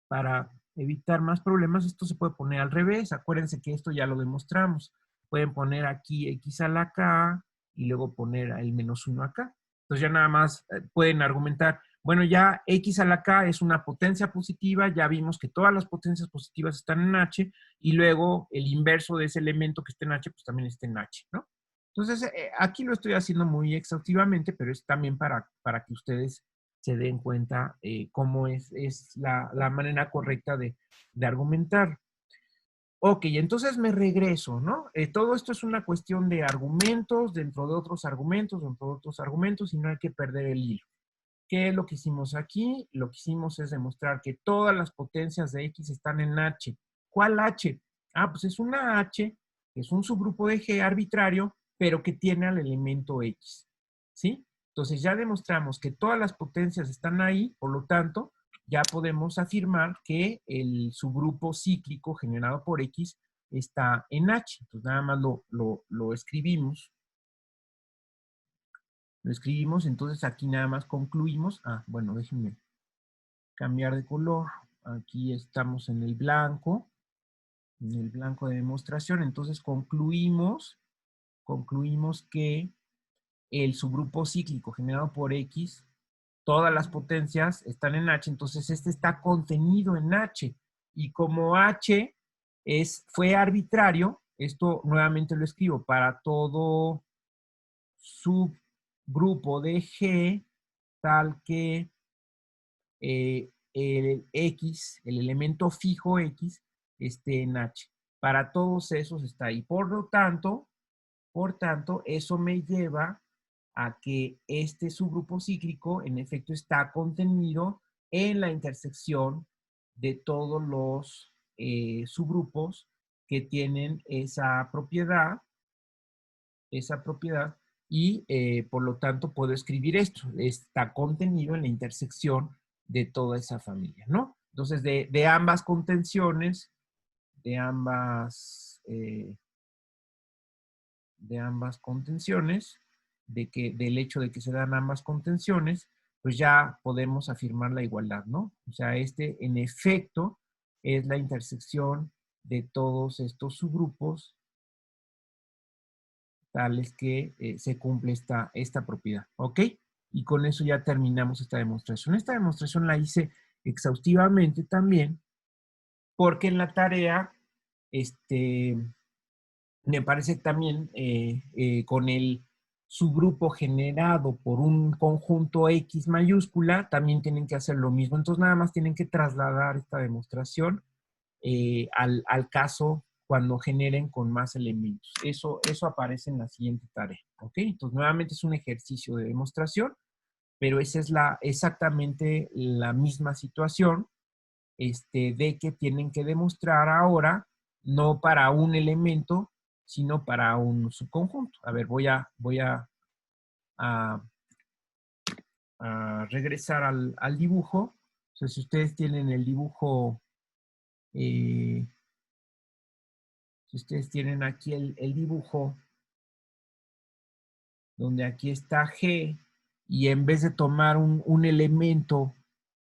para evitar más problemas. Esto se puede poner al revés. Acuérdense que esto ya lo demostramos. Pueden poner aquí x a la k y luego poner el menos 1 acá. Entonces ya nada más pueden argumentar, bueno, ya x a la k es una potencia positiva, ya vimos que todas las potencias positivas están en H y luego el inverso de ese elemento que está en H, pues también está en H, ¿no? Entonces, aquí lo estoy haciendo muy exhaustivamente, pero es también para que ustedes se den cuenta cómo es la manera correcta de argumentar. Ok, entonces me regreso, ¿no? Todo esto es una cuestión de argumentos, dentro de otros argumentos, dentro de otros argumentos, y no hay que perder el hilo. ¿Qué es lo que hicimos aquí? Lo que hicimos es demostrar que todas las potencias de X están en H. ¿Cuál H? Ah, pues es una H, que es un subgrupo de G arbitrario, pero que tiene al elemento X. ¿Sí? Entonces ya demostramos que todas las potencias están ahí, por lo tanto, ya podemos afirmar que el subgrupo cíclico generado por X está en H. Entonces nada más lo escribimos. Lo escribimos, entonces aquí nada más concluimos. Ah, bueno, déjenme cambiar de color. Aquí estamos en el blanco de demostración. Entonces concluimos que el subgrupo cíclico generado por X, todas las potencias están en H, entonces este está contenido en H. Y como H fue arbitrario, esto nuevamente lo escribo para todo subgrupo de G, tal que el X, el elemento fijo X, esté en H. Para todos esos está ahí. Por tanto, eso me lleva a que este subgrupo cíclico, en efecto, está contenido en la intersección de todos los subgrupos que tienen esa propiedad y por lo tanto puedo escribir esto. Está contenido en la intersección de toda esa familia, ¿no? Entonces, de ambas contenciones, de ambas contenciones, del hecho de que se dan ambas contenciones, pues ya podemos afirmar la igualdad, ¿no? O sea, en efecto es la intersección de todos estos subgrupos tales que se cumple esta propiedad, ¿ok? Y con eso ya terminamos esta demostración. Esta demostración la hice exhaustivamente también porque en la tarea, me parece también con el subgrupo generado por un conjunto X mayúscula, también tienen que hacer lo mismo. Entonces nada más tienen que trasladar esta demostración al caso cuando generen con más elementos. Eso aparece en la siguiente tarea. ¿Ok? Entonces nuevamente es un ejercicio de demostración, pero esa es exactamente la misma situación de que tienen que demostrar ahora, no para un elemento, sino para un subconjunto. A ver, voy a, a regresar al dibujo. O sea, si ustedes tienen el dibujo, si ustedes tienen aquí el dibujo, donde aquí está G, y en vez de tomar un elemento,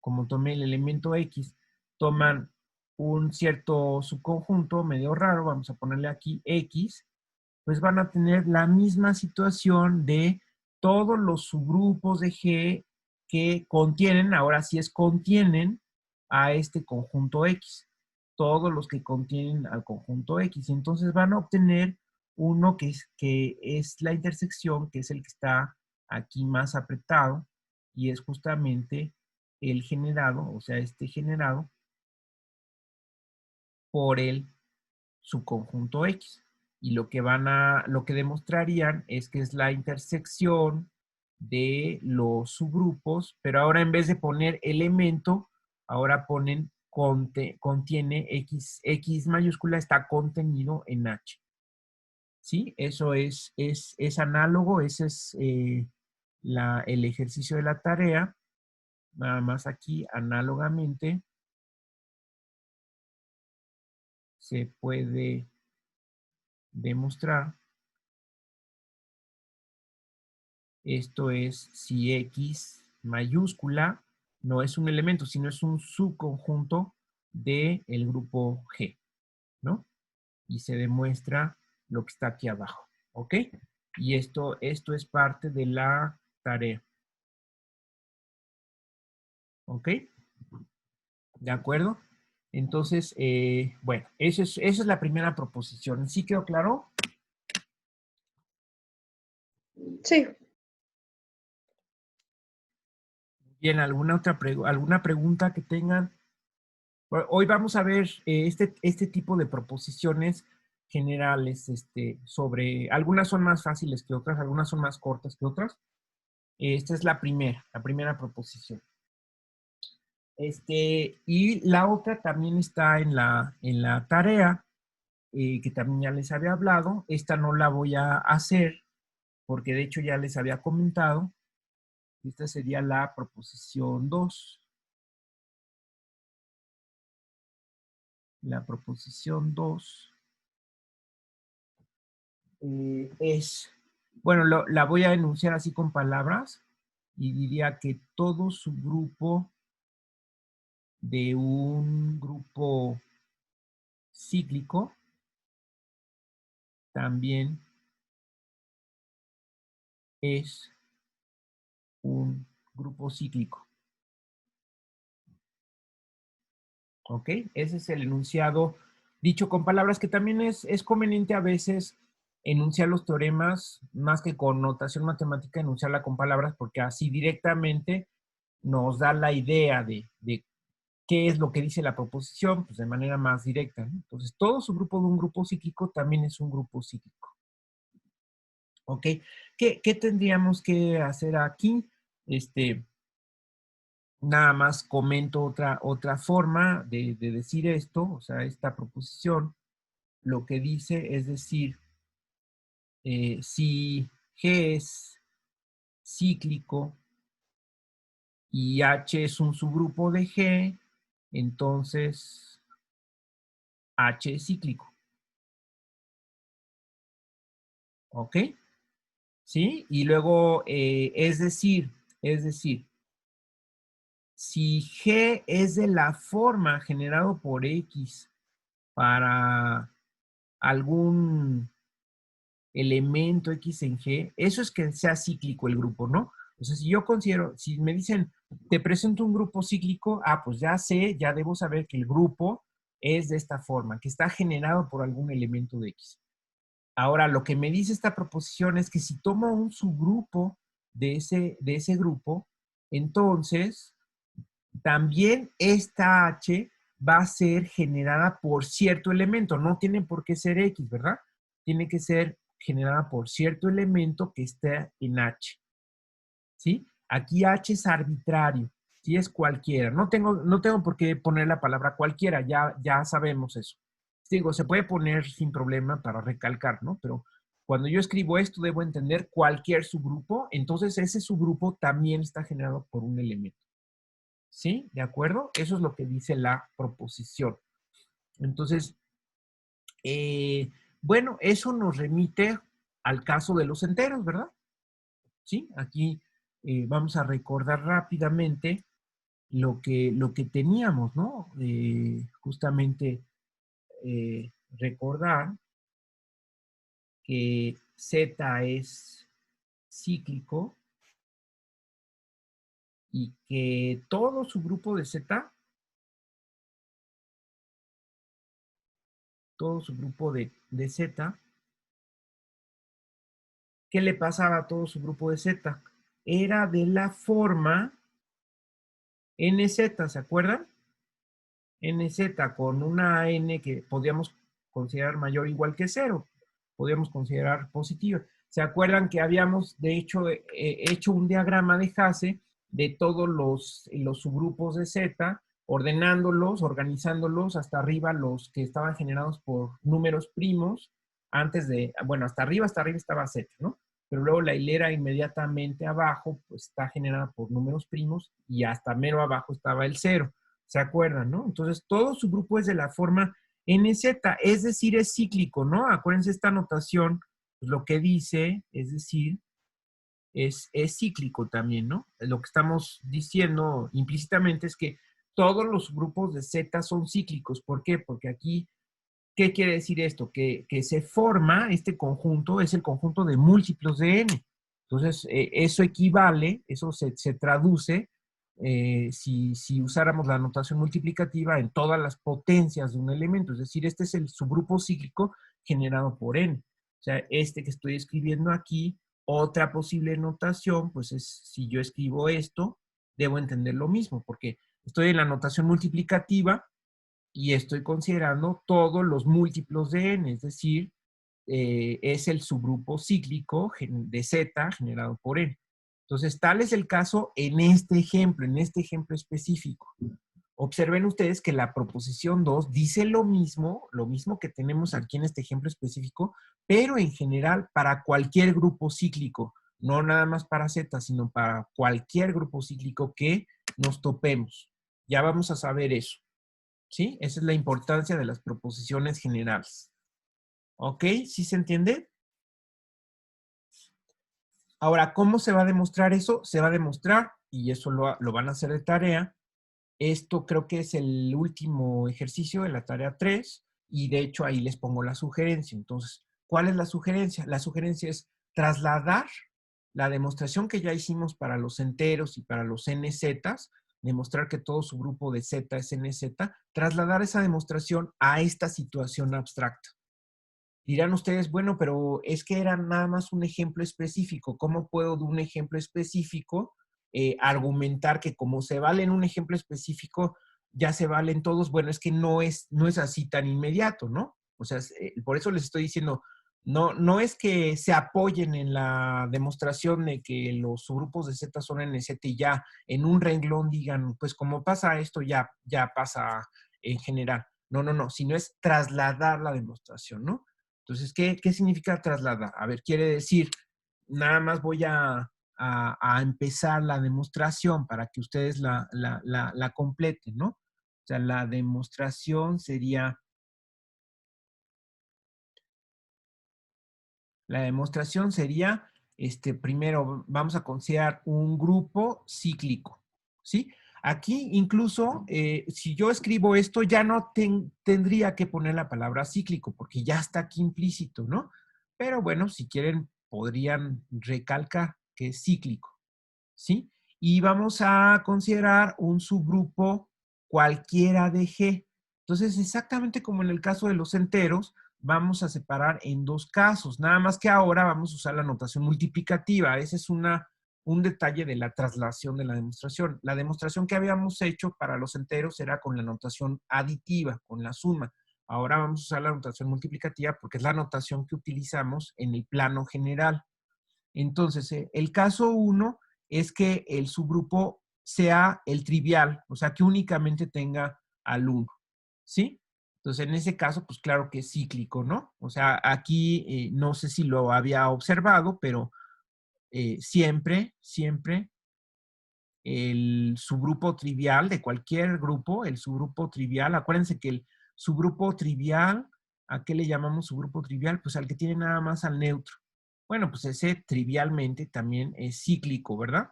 como tomé el elemento X, toman un cierto subconjunto medio raro, vamos a ponerle aquí X, pues van a tener la misma situación de todos los subgrupos de G que contienen, ahora sí contienen a este conjunto X. Todos los que contienen al conjunto X. Y entonces van a obtener uno que es la intersección, que es el que está aquí más apretado, y es justamente el generado, o sea, generado por el subconjunto X. Y lo que demostrarían es que es la intersección de los subgrupos, pero ahora en vez de poner elemento, ahora contiene X mayúscula, está contenido en H. ¿Sí? Eso es análogo, ese es el ejercicio de la tarea. Nada más aquí, análogamente, se puede demostrar. Esto es si X mayúscula no es un elemento, sino es un subconjunto del grupo G, ¿no? Y se demuestra lo que está aquí abajo, ¿ok? Y esto es parte de la tarea, ¿ok? ¿De acuerdo? Entonces, bueno, esa es la primera proposición. ¿Sí quedó claro? Sí. Bien, alguna pregunta que tengan? Hoy vamos a ver este tipo de proposiciones generales, sobre, algunas son más fáciles que otras, algunas son más cortas que otras. Esta es la primera proposición. Y la otra también está en la tarea, que también ya les había hablado. Esta no la voy a hacer, porque de hecho ya les había comentado. Esta sería la proposición 2. La proposición 2 es, bueno, la voy a enunciar así con palabras y diría que todo subgrupo de un grupo cíclico también es un grupo cíclico. ¿Ok? Ese es el enunciado dicho con palabras, que también es conveniente a veces enunciar los teoremas, más que con notación matemática, enunciarla con palabras, porque así directamente nos da la idea de qué es lo que dice la proposición, pues de manera más directa, ¿no? Entonces, todo subgrupo de un grupo cíclico también es un grupo cíclico. ¿Ok? ¿Qué tendríamos que hacer aquí? Nada más comento otra forma de decir esto, o sea, esta proposición, lo que dice es decir, si G es cíclico y H es un subgrupo de G, entonces H es cíclico. ¿Ok? ¿Sí? Y luego, es decir, si G es de la forma generado por X para algún elemento X en G, eso es que sea cíclico el grupo, ¿no? O sea, si yo considero, si me dicen, te presento un grupo cíclico, pues ya sé, ya debo saber que el grupo es de esta forma, que está generado por algún elemento de X. Ahora, lo que me dice esta proposición es que si tomo un subgrupo de ese grupo, entonces también esta H va a ser generada por cierto elemento. No tiene por qué ser X, ¿verdad? Tiene que ser generada por cierto elemento que esté en H. ¿Sí? Aquí H es arbitrario, ¿sí? Es cualquiera. No tengo por qué poner la palabra cualquiera, ya sabemos eso. Digo, se puede poner sin problema para recalcar, ¿no? Pero cuando yo escribo esto, debo entender cualquier subgrupo, entonces ese subgrupo también está generado por un elemento. ¿Sí? ¿De acuerdo? Eso es lo que dice la proposición. Entonces, bueno, eso nos remite al caso de los enteros, ¿verdad? ¿Sí? Aquí vamos a recordar rápidamente lo que teníamos, ¿no? Justamente recordar que Z es cíclico y que todo su grupo de Z, todo su grupo de Z, ¿qué le pasaba a todo su grupo de Z? Era de la forma NZ, ¿se acuerdan? NZ con una N que podíamos considerar mayor o igual que 0, podíamos considerar positiva. ¿Se acuerdan que habíamos, de hecho, hecho un diagrama de Hasse de todos los subgrupos de Z, ordenándolos, organizándolos hasta arriba los que estaban generados por números primos, antes de, bueno, hasta arriba estaba Z, ¿no? pero luego la hilera inmediatamente abajo pues está generada por números primos y hasta mero abajo estaba el 0. ¿Se acuerdan, no? Entonces, todo su grupo es de la forma NZ, es decir, es cíclico, ¿no? Acuérdense esta notación, pues lo que dice, es decir, es cíclico también, ¿no? Lo que estamos diciendo implícitamente es que todos los grupos de Z son cíclicos. ¿Por qué? Porque aquí, ¿qué quiere decir esto? Que se forma este conjunto, es el conjunto de múltiplos de n. Entonces, eso equivale, eso se traduce, si usáramos la notación multiplicativa en todas las potencias de un elemento. Es decir, este es el subgrupo cíclico generado por n. O sea, este que estoy escribiendo aquí, otra posible notación, pues es, si yo escribo esto, debo entender lo mismo, porque estoy en la notación multiplicativa, y estoy considerando todos los múltiplos de n, es decir, es el subgrupo cíclico de Z generado por n. Entonces, tal es el caso en este ejemplo específico. Observen ustedes que la proposición 2 dice lo mismo que tenemos aquí en este ejemplo específico, pero en general para cualquier grupo cíclico, no nada más para Z, sino para cualquier grupo cíclico que nos topemos. Ya vamos a saber eso. ¿Sí? Esa es la importancia de las proposiciones generales. ¿Ok? ¿Sí se entiende? Ahora, ¿cómo se va a demostrar eso? Se va a demostrar, y eso lo van a hacer de tarea. Esto creo que es el último ejercicio de la tarea 3, y de hecho ahí les pongo la sugerencia. Entonces, ¿cuál es la sugerencia? La sugerencia es trasladar la demostración que ya hicimos para los enteros y para los NZs, demostrar que todo su grupo de Z es NZ, trasladar esa demostración a esta situación abstracta. Dirán ustedes, bueno, pero es que era nada más un ejemplo específico. ¿Cómo puedo de un ejemplo específico argumentar que como se vale en un ejemplo específico, ya se valen todos? Bueno, es que no es así tan inmediato, ¿no? O sea, por eso les estoy diciendo, no es que se apoyen en la demostración de que los subgrupos de Z son NZ y ya en un renglón digan, pues como pasa esto, ya pasa en general. No, sino es trasladar la demostración, ¿no? Entonces, ¿qué significa trasladar? A ver, quiere decir, nada más voy a empezar la demostración para que ustedes la completen, ¿no? O sea, la demostración sería, primero vamos a considerar un grupo cíclico, ¿sí? Aquí incluso, si yo escribo esto, ya no tendría que poner la palabra cíclico, porque ya está aquí implícito, ¿no? Pero bueno, si quieren, podrían recalcar que es cíclico, ¿sí? Y vamos a considerar un subgrupo cualquiera de G. Entonces, exactamente como en el caso de los enteros, vamos a separar en dos casos. Nada más que ahora vamos a usar la notación multiplicativa. Ese es un detalle de la traslación de la demostración. La demostración que habíamos hecho para los enteros era con la notación aditiva, con la suma. Ahora vamos a usar la notación multiplicativa porque es la notación que utilizamos en el plano general. Entonces, el caso 1 es que el subgrupo sea el trivial, o sea, que únicamente tenga al 1, ¿sí? Entonces, en ese caso, pues claro que es cíclico, ¿no? O sea, aquí no sé si lo había observado, pero siempre el subgrupo trivial de cualquier grupo, el subgrupo trivial, acuérdense que el subgrupo trivial, ¿a qué le llamamos subgrupo trivial? Pues al que tiene nada más al neutro. Bueno, pues ese trivialmente también es cíclico, ¿verdad?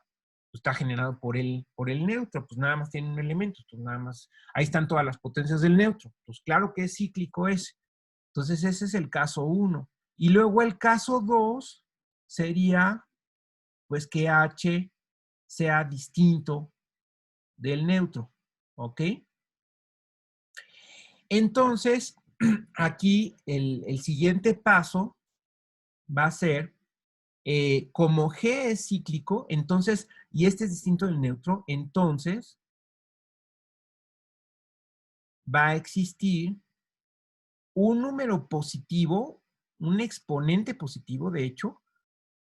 Pues está generado por el neutro, pues nada más tiene un elemento, pues nada más, ahí están todas las potencias del neutro. Pues claro que es cíclico ese. Entonces ese es el caso 1. Y luego el caso 2 sería, pues que H sea distinto del neutro, ¿ok? Entonces, aquí el siguiente paso va a ser, como G es cíclico, entonces, y este es distinto del neutro, entonces va a existir un número positivo, un exponente positivo, de hecho,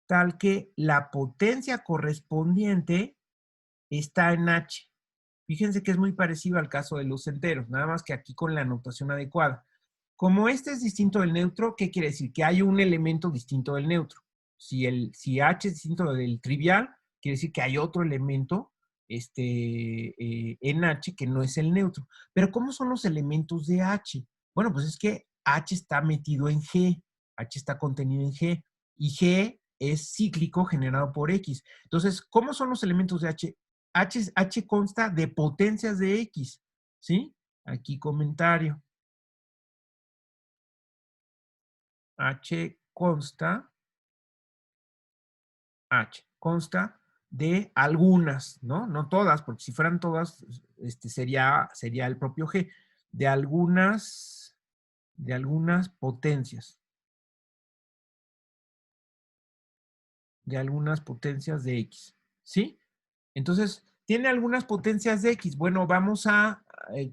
tal que la potencia correspondiente está en H. Fíjense que es muy parecido al caso de los enteros, nada más que aquí con la notación adecuada. Como este es distinto del neutro, ¿qué quiere decir? Que hay un elemento distinto del neutro. Si H es distinto del trivial, quiere decir que hay otro elemento en H que no es el neutro. Pero ¿cómo son los elementos de H? Bueno, pues es que H está metido en G, H está contenido en G, y G es cíclico generado por X. Entonces, ¿cómo son los elementos de H? H consta de potencias de X, ¿sí? Aquí comentario. H consta de algunas, ¿no? No todas, porque si fueran todas, sería el propio G. De algunas potencias. De algunas potencias de X, ¿sí? Entonces, tiene algunas potencias de X. Bueno, vamos a,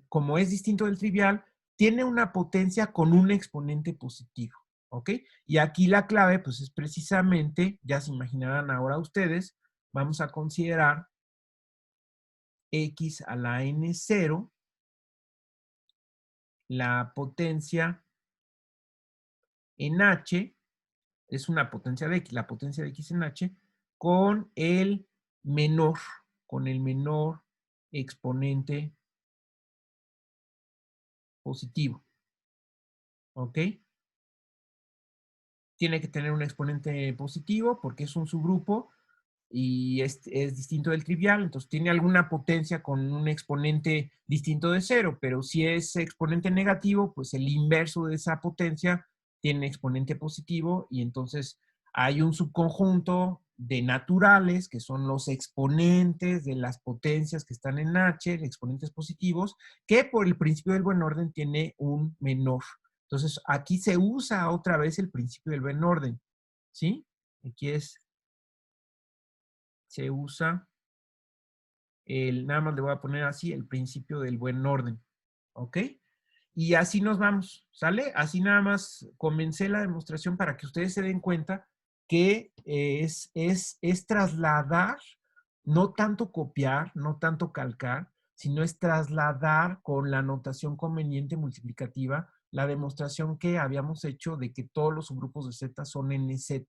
como es distinto del trivial, tiene una potencia con un exponente positivo, ¿ok? Y aquí la clave, pues es precisamente, ya se imaginarán ahora ustedes, vamos a considerar X a la N0, la potencia en H, es una potencia de X, la potencia de X en H, con el menor exponente positivo, ¿ok? Tiene que tener un exponente positivo porque es un subgrupo y es distinto del trivial, entonces tiene alguna potencia con un exponente distinto de 0, pero si es exponente negativo, pues el inverso de esa potencia tiene exponente positivo y entonces hay un subconjunto de naturales, que son los exponentes de las potencias que están en H, exponentes positivos, que por el principio del buen orden tiene un menor. Entonces, aquí se usa otra vez el principio del buen orden, ¿sí? Aquí se usa nada más le voy a poner así, el principio del buen orden, ¿ok? Y así nos vamos, ¿sale? Así nada más comencé la demostración para que ustedes se den cuenta que es trasladar, no tanto copiar, no tanto calcar, sino es trasladar con la notación conveniente multiplicativa la demostración que habíamos hecho de que todos los subgrupos de Z son NZ.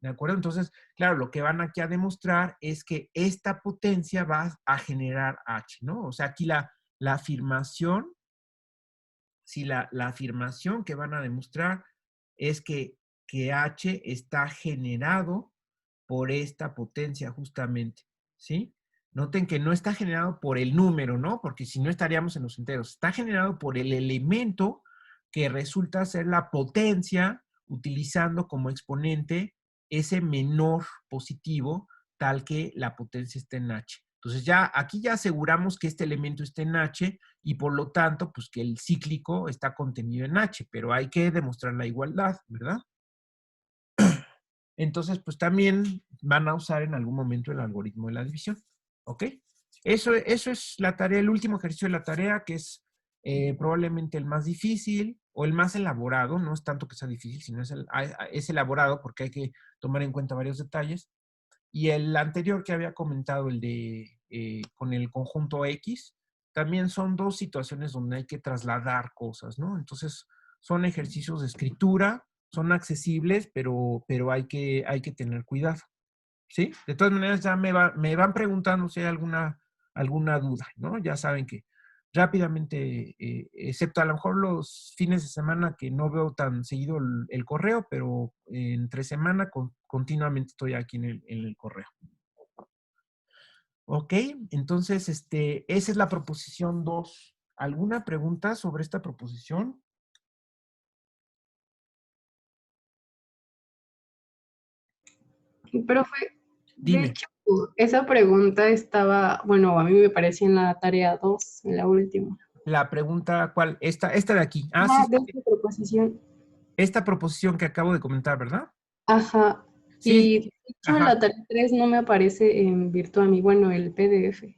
¿De acuerdo? Entonces, claro, lo que van aquí a demostrar es que esta potencia va a generar H, ¿no? O sea, aquí la afirmación, si la afirmación que van a demostrar es que H está generado por esta potencia justamente, ¿sí? Noten que no está generado por el número, ¿no? Porque si no estaríamos en los enteros. Está generado por el elemento que resulta ser la potencia utilizando como exponente ese menor positivo tal que la potencia esté en H. Entonces ya aquí ya aseguramos que este elemento está en H y por lo tanto pues que el cíclico está contenido en H, pero hay que demostrar la igualdad, ¿verdad? Entonces, pues también van a usar en algún momento el algoritmo de la división. ¿Ok? Eso es la tarea, el último ejercicio de la tarea, que es probablemente el más difícil o el más elaborado. No es tanto que sea difícil, sino es elaborado porque hay que tomar en cuenta varios detalles. Y el anterior que había comentado, el de con el conjunto X, también son dos situaciones donde hay que trasladar cosas, ¿no? Entonces, son ejercicios de escritura, son accesibles, pero hay que tener cuidado, ¿sí? De todas maneras, ya me van preguntando si hay alguna duda, ¿no? Ya saben que rápidamente, excepto a lo mejor los fines de semana que no veo tan seguido el correo, pero entre semana continuamente estoy aquí en el correo. Ok, entonces, esa es la proposición 2. ¿Alguna pregunta sobre esta proposición? Profe, de Dime. hecho, esa pregunta estaba, bueno, a mí me parecía en la tarea 2, en la última. La pregunta, ¿cuál? Esta de aquí. Ah, Ah, sí, de sí, sí. esta proposición. Esta proposición que acabo de comentar, ¿verdad? Ajá. Sí, Y de hecho, ajá. la tarea 3 no me aparece en Virtuami, bueno, el PDF.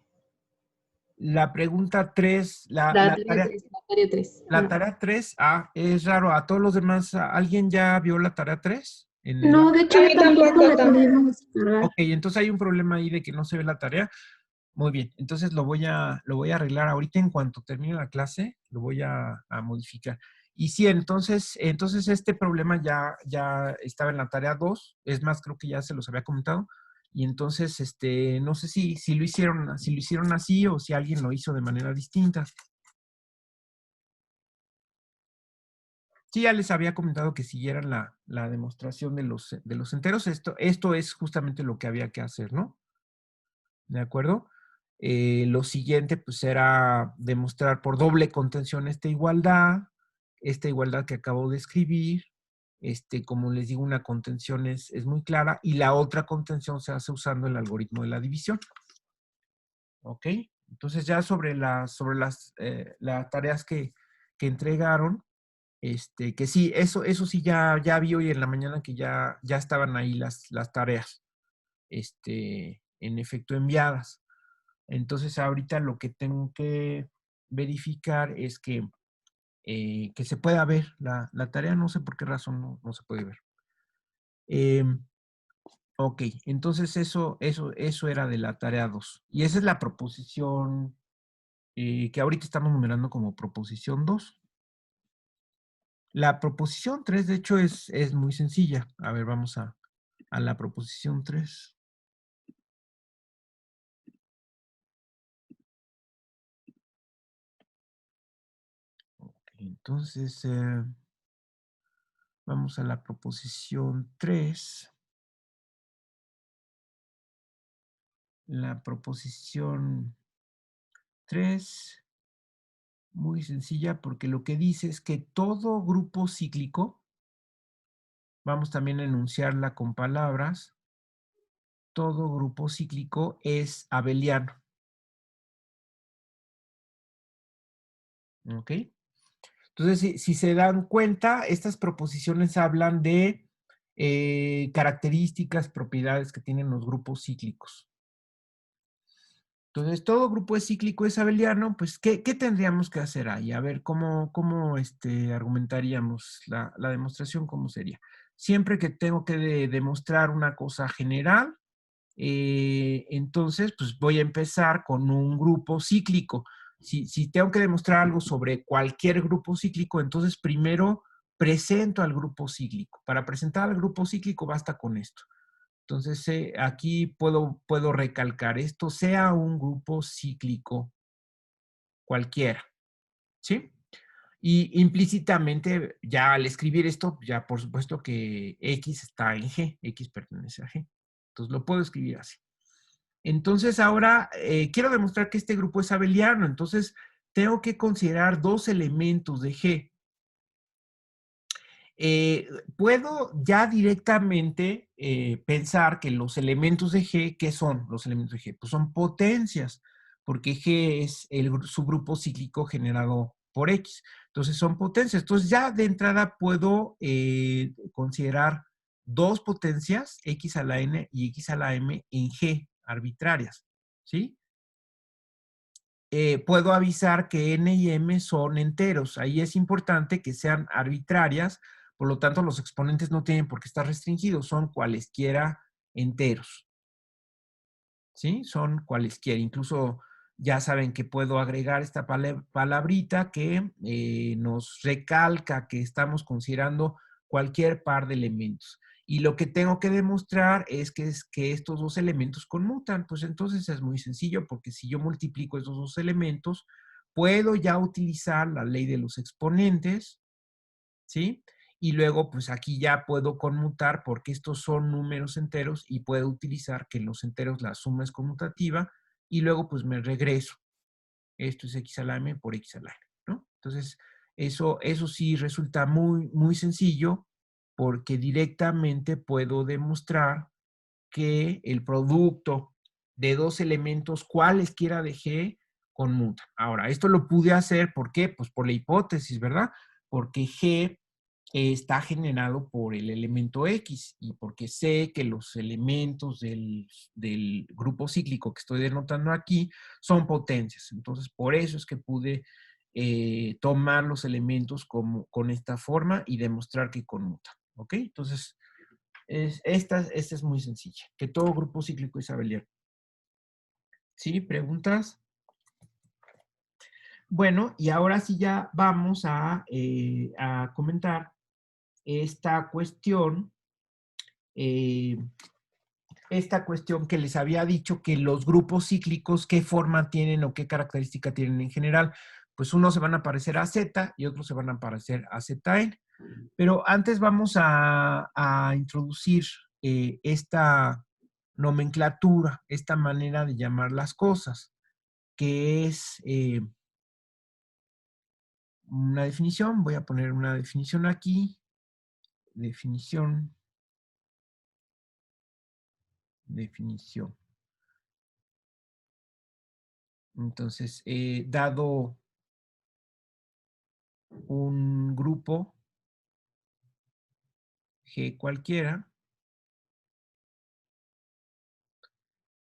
La pregunta 3, La tarea 3, la tarea 3. la tarea 3, es raro. ¿A todos los demás, alguien ya vio la tarea 3? No, de hecho, yo tampoco la pude descargar. Ok, entonces hay un problema ahí de que no se ve la tarea. Muy bien, entonces lo voy a arreglar ahorita en cuanto termine la clase, lo voy a modificar. Y sí, entonces este problema ya estaba en la tarea 2. Es más, creo que ya se los había comentado. Y entonces, no sé si lo hicieron así o si alguien lo hizo de manera distinta. Sí, ya les había comentado que siguieran la demostración de los enteros. Esto es justamente lo que había que hacer, ¿no? ¿De acuerdo? Lo siguiente, pues, era demostrar por doble contención esta igualdad que acabo de escribir. Como les digo, una contención es muy clara y la otra contención se hace usando el algoritmo de la división. ¿Ok? Entonces, ya sobre las tareas que entregaron, que sí, eso sí ya vi hoy en la mañana que ya estaban ahí las tareas, en efecto enviadas. Entonces, ahorita lo que tengo que verificar es que se pueda ver la tarea, no sé por qué razón no se puede ver. Ok, entonces eso era de la tarea 2. Y esa es la proposición que ahorita estamos numerando como proposición 2. La proposición 3, de hecho, es muy sencilla. A ver, vamos a la proposición 3. Entonces, vamos a la proposición 3. La proposición 3, muy sencilla, porque lo que dice es que todo grupo cíclico, vamos también a enunciarla con palabras, todo grupo cíclico es abeliano. ¿Ok? Entonces, si se dan cuenta, estas proposiciones hablan de características, propiedades que tienen los grupos cíclicos. Entonces, todo grupo cíclico es abeliano, pues, ¿qué tendríamos que hacer ahí? A ver, ¿cómo argumentaríamos la demostración? ¿Cómo sería? Siempre que tengo que demostrar una cosa general, entonces, pues, voy a empezar con un grupo cíclico. Si tengo que demostrar algo sobre cualquier grupo cíclico, entonces primero presento al grupo cíclico. Para presentar al grupo cíclico basta con esto. Entonces, aquí puedo recalcar esto, sea un grupo cíclico cualquiera, ¿sí? Y implícitamente, ya al escribir esto, ya por supuesto que X está en G, X pertenece a G. Entonces, lo puedo escribir así. Entonces, ahora quiero demostrar que este grupo es abeliano, entonces tengo que considerar dos elementos de G. Puedo ya directamente pensar que los elementos de G, ¿qué son los elementos de G? Pues son potencias, porque G es el subgrupo cíclico generado por X. Entonces son potencias. Entonces ya de entrada puedo considerar dos potencias, X a la N y X a la M, en G, arbitrarias, ¿sí? Puedo avisar que N y M son enteros. Ahí es importante que sean arbitrarias, por lo tanto los exponentes no tienen por qué estar restringidos, son cualesquiera enteros. ¿Sí? Son cualesquiera. Incluso ya saben que puedo agregar esta palabrita que nos recalca que estamos considerando cualquier par de elementos. Y lo que tengo que demostrar es que estos dos elementos conmutan. Pues entonces es muy sencillo, porque si yo multiplico estos dos elementos, puedo ya utilizar la ley de los exponentes, ¿sí? Y luego, pues aquí ya puedo conmutar porque estos son números enteros y puedo utilizar que en los enteros la suma es conmutativa y luego pues me regreso. Esto es X a la M por X a la N, ¿no? Entonces, eso sí resulta muy, muy sencillo porque directamente puedo demostrar que el producto de dos elementos cualesquiera de G conmuta. Ahora, esto lo pude hacer, ¿por qué? Pues por la hipótesis, ¿verdad? Porque G está generado por el elemento X y porque sé que los elementos del grupo cíclico que estoy denotando aquí son potencias. Entonces, por eso es que pude tomar los elementos con esta forma y demostrar que conmutan. ¿Ok? Entonces, esta es muy sencilla, que todo grupo cíclico es abeliano. ¿Sí? ¿Preguntas? Bueno, y ahora sí ya vamos a comentar esta cuestión, eh, que les había dicho que los grupos cíclicos, qué forma tienen o qué característica tienen en general. Pues unos se van a parecer a Z y otros se van a parecer a ZN. Pero antes vamos a introducir esta nomenclatura, esta manera de llamar las cosas, que es una definición. Voy a poner una definición aquí. Definición. Entonces, dado un grupo G cualquiera,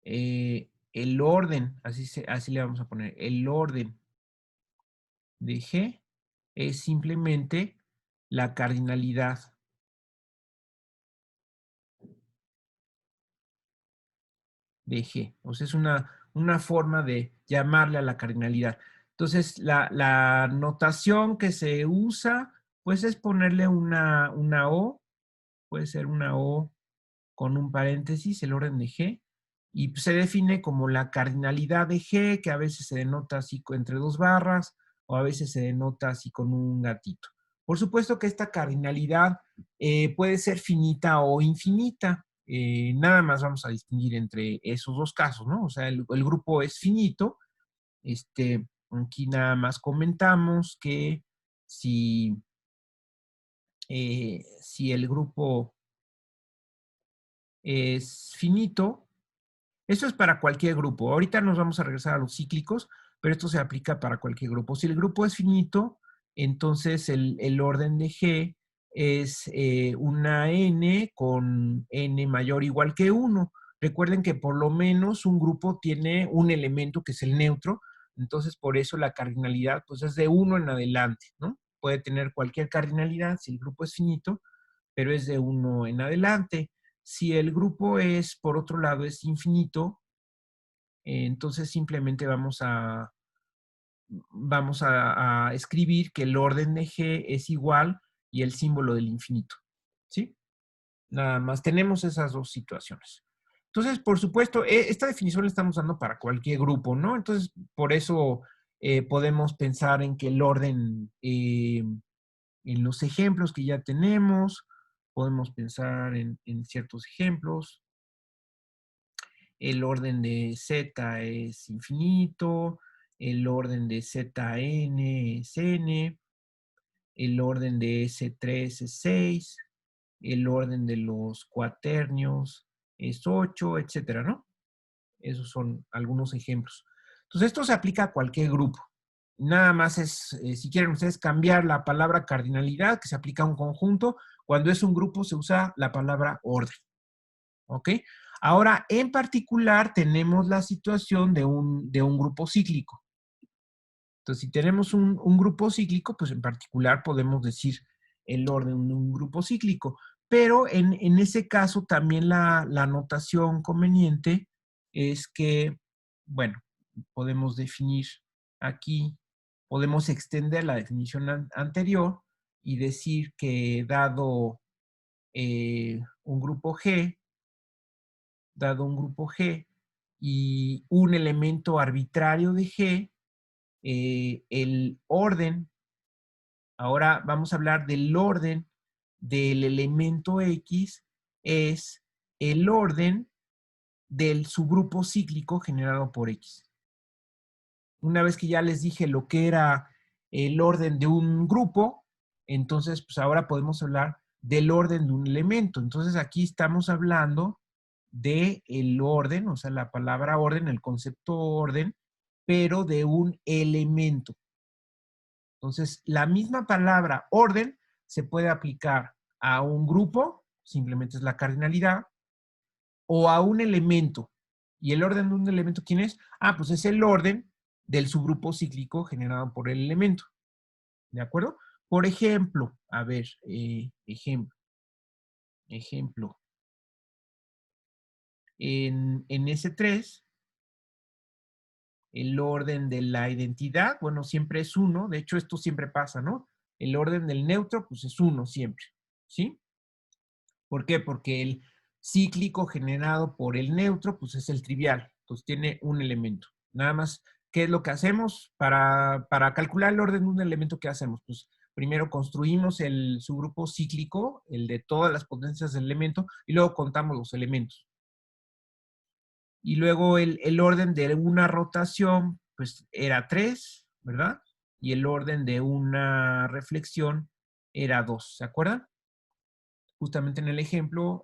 el orden, así le vamos a poner, el orden de G es simplemente la cardinalidad de G. O sea, es una forma de llamarle a la cardinalidad. Entonces, la notación que se usa, pues es ponerle una O, puede ser una O con un paréntesis, el orden de G, y se define como la cardinalidad de G, que a veces se denota así entre dos barras, o a veces se denota así con un gatito. Por supuesto que esta cardinalidad puede ser finita o infinita. Nada más vamos a distinguir entre esos dos casos, ¿no? O sea, el grupo es finito. Aquí nada más comentamos que si, si el grupo es finito, eso es para cualquier grupo. Ahorita nos vamos a regresar a los cíclicos, pero esto se aplica para cualquier grupo. Si el grupo es finito, entonces el orden de G es una n con n mayor o igual que 1. Recuerden que por lo menos un grupo tiene un elemento que es el neutro, entonces por eso la cardinalidad pues es de 1 en adelante, ¿no? Puede tener cualquier cardinalidad si el grupo es finito, pero es de 1 en adelante. Si el grupo es, por otro lado, es infinito, entonces simplemente vamos a escribir que el orden de G es igual y el símbolo del infinito. ¿Sí? Nada más tenemos esas dos situaciones. Entonces, por supuesto, esta definición la estamos dando para cualquier grupo, ¿no? Entonces, por eso podemos pensar en que el orden, en los ejemplos que ya tenemos, podemos pensar en ciertos ejemplos. El orden de Z es infinito, el orden de Zn es n, el orden de S3 es 6, el orden de los cuaternios es 8, etcétera, ¿no? Esos son algunos ejemplos. Entonces, esto se aplica a cualquier grupo. Nada más es, si quieren ustedes, cambiar la palabra cardinalidad, que se aplica a un conjunto. Cuando es un grupo se usa la palabra orden. ¿Ok? Ahora, en particular, tenemos la situación de un grupo cíclico. Entonces, si tenemos un grupo cíclico, pues en particular podemos decir el orden de un grupo cíclico. Pero en ese caso también la notación conveniente es que, bueno, podemos definir aquí, podemos extender la definición anterior y decir que dado un grupo G, y un elemento arbitrario de G, el orden, ahora vamos a hablar del orden del elemento X, es el orden del subgrupo cíclico generado por X. Una vez que ya les dije lo que era el orden de un grupo, entonces pues ahora podemos hablar del orden de un elemento. Entonces aquí estamos hablando de el orden, o sea, la palabra orden, el concepto orden, pero de un elemento. Entonces, la misma palabra orden se puede aplicar a un grupo, simplemente es la cardinalidad, o a un elemento. ¿Y el orden de un elemento quién es? Ah, pues es el orden del subgrupo cíclico generado por el elemento. ¿De acuerdo? Por ejemplo, a ver, ejemplo. En S3 el orden de la identidad, bueno, siempre es 1. De hecho, esto siempre pasa, ¿no? El orden del neutro, pues es 1 siempre, ¿sí? ¿Por qué? Porque el cíclico generado por el neutro, pues es el trivial. Entonces tiene un elemento. Nada más, ¿qué es lo que hacemos? Para calcular el orden de un elemento, ¿qué hacemos? Pues primero construimos el subgrupo cíclico, el de todas las potencias del elemento, y luego contamos los elementos. Y luego el orden de una rotación, pues era 3, ¿verdad? Y el orden de una reflexión era 2, ¿se acuerdan? Justamente en el ejemplo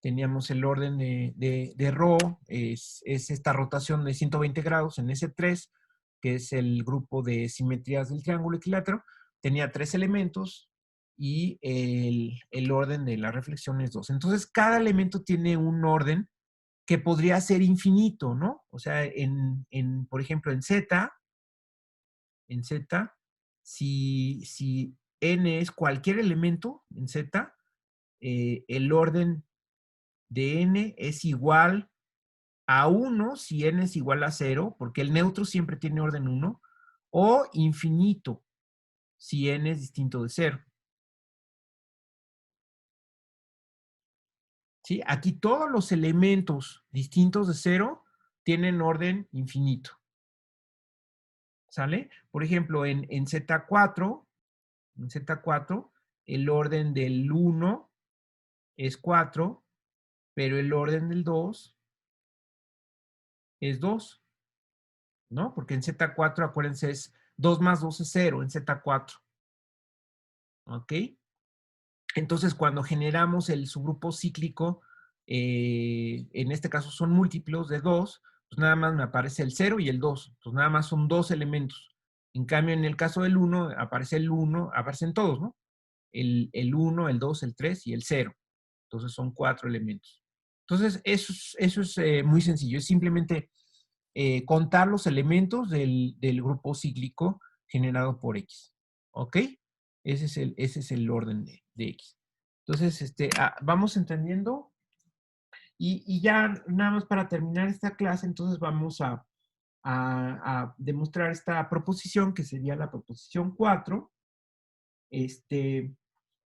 teníamos el orden de Rho, es esta rotación de 120 grados en S3, que es el grupo de simetrías del triángulo equilátero. Tenía 3 elementos y el orden de la reflexión es 2. Entonces, cada elemento tiene un orden que podría ser infinito, ¿no? O sea, por ejemplo, en Z, si n es cualquier elemento en Z, el orden de n es igual a 1 si n es igual a 0, porque el neutro siempre tiene orden 1, o infinito si n es distinto de 0. ¿Sí? Aquí todos los elementos distintos de 0 tienen orden infinito. ¿Sale? Por ejemplo, en Z4, el orden del 1 es 4, pero el orden del 2 es 2, ¿no? Porque en Z4, acuérdense, es 2 más 2 es 0 en Z4. ¿Ok? Entonces, cuando generamos el subgrupo cíclico, en este caso son múltiplos de 2, pues nada más me aparece el 0 y el 2. Entonces, nada más son 2 elementos. En cambio, en el caso del 1, aparece el 1, aparecen todos, ¿no? El 1, el 2, el 3 y el 0. Entonces, son 4 elementos. Entonces, eso es muy sencillo. Es simplemente contar los elementos del grupo cíclico generado por X. ¿Ok? Ese es el orden de X. Entonces, vamos entendiendo. Y ya nada más para terminar esta clase, entonces vamos a demostrar esta proposición, que sería la proposición 4,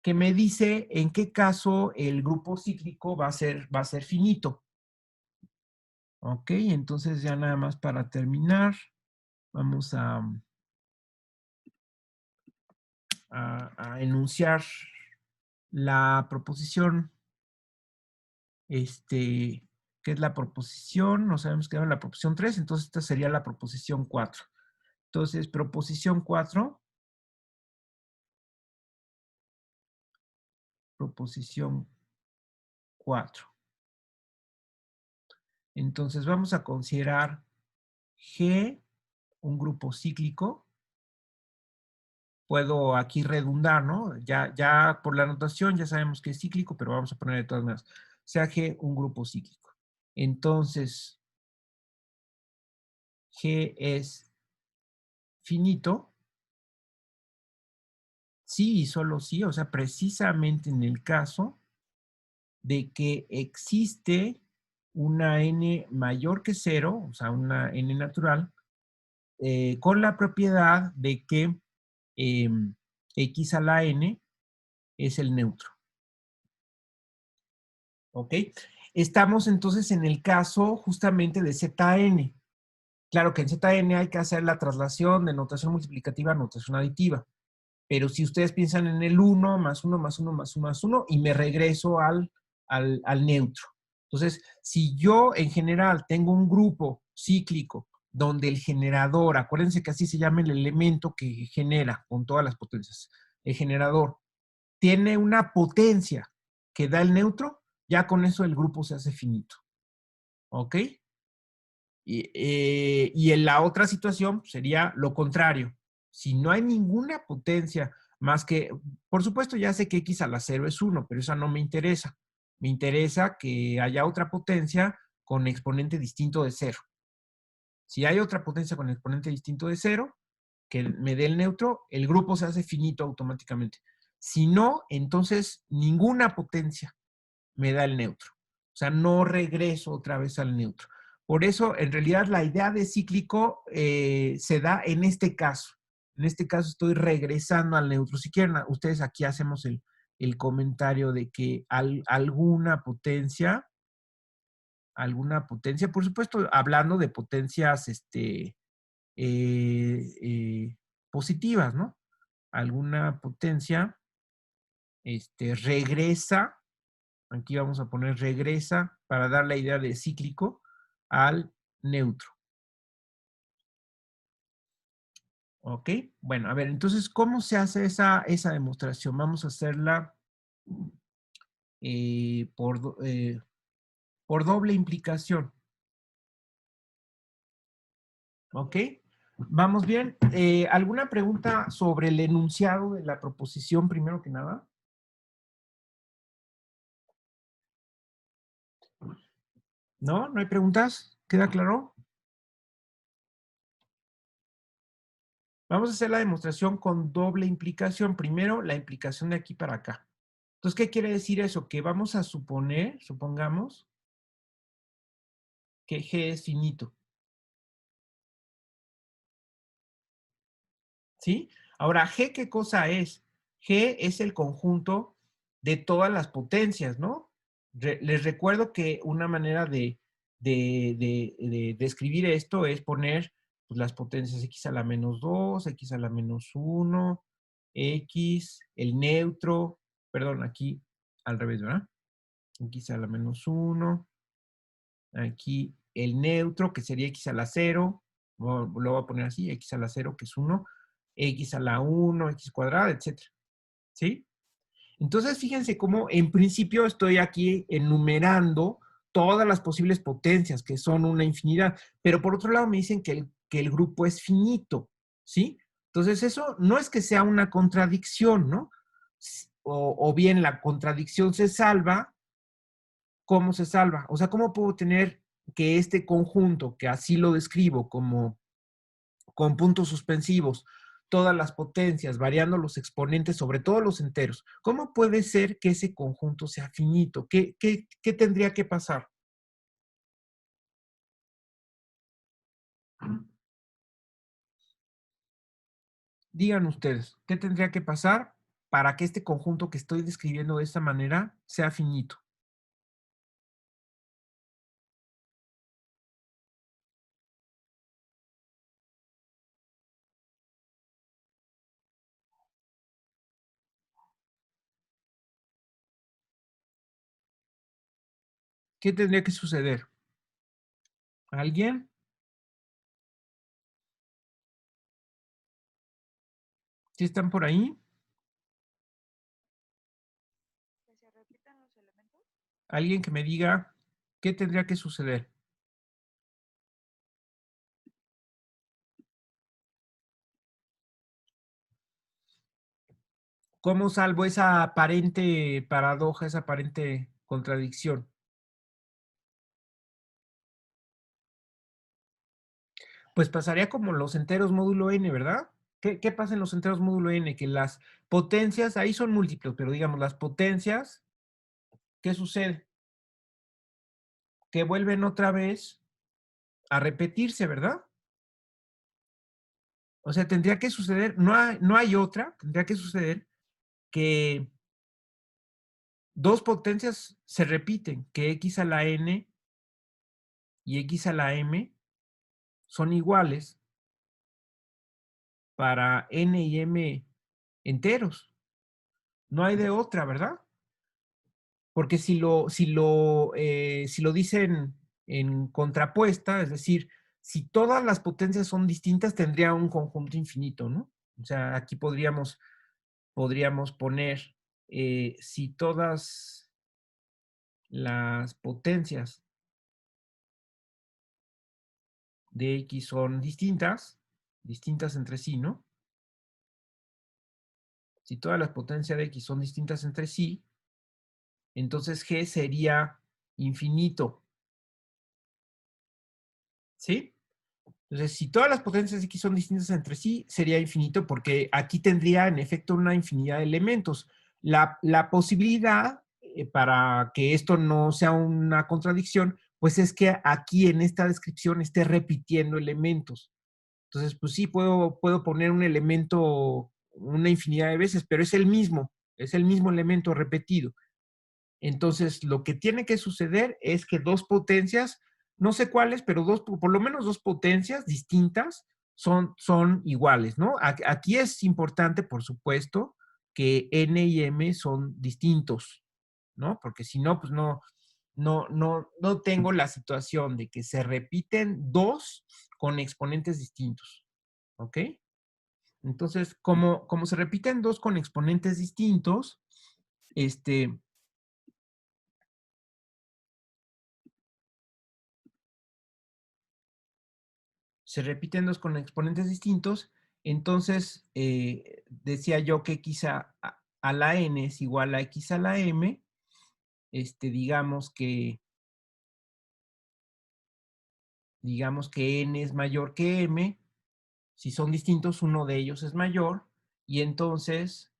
que me dice en qué caso el grupo cíclico va a ser finito. Ok, entonces ya nada más para terminar, vamos a enunciar la proposición, que es la proposición, no sabemos qué era la proposición 3, entonces esta sería la proposición 4. Entonces, proposición 4, proposición 4. Entonces, vamos a considerar G un grupo cíclico. Puedo aquí redundar, ¿no? Ya por la notación ya sabemos que es cíclico, pero vamos a poner de todas maneras. Sea G un grupo cíclico. Entonces, G es finito. Sí y solo sí, o sea, precisamente en el caso de que existe una n mayor que 0, o sea, una n natural, con la propiedad de que x a la n es el neutro. ¿Ok? Estamos entonces en el caso justamente de Zn. Claro que en Zn hay que hacer la traslación de notación multiplicativa a notación aditiva. Pero si ustedes piensan en el 1 más 1 más 1 más 1 más 1 y me regreso al neutro. Entonces, si yo en general tengo un grupo cíclico donde el generador, acuérdense que así se llama el elemento que genera con todas las potencias, el generador tiene una potencia que da el neutro, ya con eso el grupo se hace finito. ¿Ok? Y en la otra situación sería lo contrario. Si no hay ninguna potencia más que, por supuesto ya sé que x a la 0 es 1, pero esa no me interesa. Me interesa que haya otra potencia con exponente distinto de 0. Si hay otra potencia con exponente distinto de 0, que me dé el neutro, el grupo se hace finito automáticamente. Si no, entonces ninguna potencia me da el neutro. O sea, no regreso otra vez al neutro. Por eso, en realidad, la idea de cíclico se da en este caso. En este caso estoy regresando al neutro. Si quieren, ustedes aquí hacemos el comentario de que alguna potencia, por supuesto, hablando de potencias positivas, ¿no? Alguna potencia regresa, aquí vamos a poner regresa para dar la idea de cíclico al neutro. ¿Ok? Bueno, a ver, entonces, ¿cómo se hace esa demostración? Vamos a hacerla por doble implicación. ¿Ok? ¿Vamos bien? ¿Alguna pregunta sobre el enunciado de la proposición primero que nada? ¿No? ¿No hay preguntas? ¿Queda claro? Vamos a hacer la demostración con doble implicación. Primero, la implicación de aquí para acá. Entonces, ¿qué quiere decir eso? Que vamos a supongamos, que G es finito. ¿Sí? Ahora, G, ¿qué cosa es? G es el conjunto de todas las potencias, ¿no? Les recuerdo que una manera de escribir esto es poner pues, las potencias x a la menos 2, x a la menos 1, x, el neutro, perdón, aquí al revés, ¿verdad? X a la menos 1, aquí el neutro, que sería x a la 0, lo voy a poner así, x a la 0, que es 1, x a la 1, x cuadrada, etc. ¿Sí? Entonces, fíjense cómo en principio estoy aquí enumerando todas las posibles potencias, que son una infinidad, pero por otro lado me dicen que el grupo es finito, ¿sí? Entonces, eso no es que sea una contradicción, ¿no? O bien la contradicción se salva. ¿Cómo se salva? O sea, ¿cómo puedo tener que este conjunto, que así lo describo como con puntos suspensivos, todas las potencias, variando los exponentes sobre todos los enteros, ¿cómo puede ser que ese conjunto sea finito? ¿Qué tendría que pasar? Digan ustedes, ¿qué tendría que pasar para que este conjunto que estoy describiendo de esta manera sea finito? ¿Qué tendría que suceder? ¿Alguien? ¿Sí están por ahí? ¿Que se repitan los elementos? ¿Alguien que me diga qué tendría que suceder? ¿Cómo salvo esa aparente paradoja, esa aparente contradicción? Pues pasaría como los enteros módulo n, ¿verdad? ¿Qué pasa en los enteros módulo n? Que las potencias, ahí son múltiplos, pero digamos, las potencias, ¿qué sucede? Que vuelven otra vez a repetirse, ¿verdad? O sea, tendría que suceder, no hay otra, tendría que suceder que dos potencias se repiten, que x a la n y x a la m son iguales para n y m enteros. No hay de otra, ¿verdad? Porque si lo dicen en contrapuesta, es decir, si todas las potencias son distintas, tendría un conjunto infinito, ¿no? O sea, aquí podríamos poner, si todas las potencias de X son distintas entre sí, ¿no? Si todas las potencias de X son distintas entre sí, entonces G sería infinito. ¿Sí? Entonces, si todas las potencias de X son distintas entre sí, sería infinito porque aquí tendría en efecto una infinidad de elementos. La posibilidad para que esto no sea una contradicción pues es que aquí en esta descripción esté repitiendo elementos. Entonces, pues sí, puedo poner un elemento una infinidad de veces, pero es el mismo elemento repetido. Entonces, lo que tiene que suceder es que dos potencias, no sé cuáles, pero por lo menos dos potencias distintas son iguales, ¿no? Aquí es importante, por supuesto, que n y m son distintos, ¿no? Porque si no, pues no tengo la situación de que se repiten dos con exponentes distintos, ¿ok? Entonces, como se repiten dos con exponentes distintos, se repiten dos con exponentes distintos, entonces decía yo que x a la n es igual a x a la m, digamos que n es mayor que m, si son distintos uno de ellos es mayor, y entonces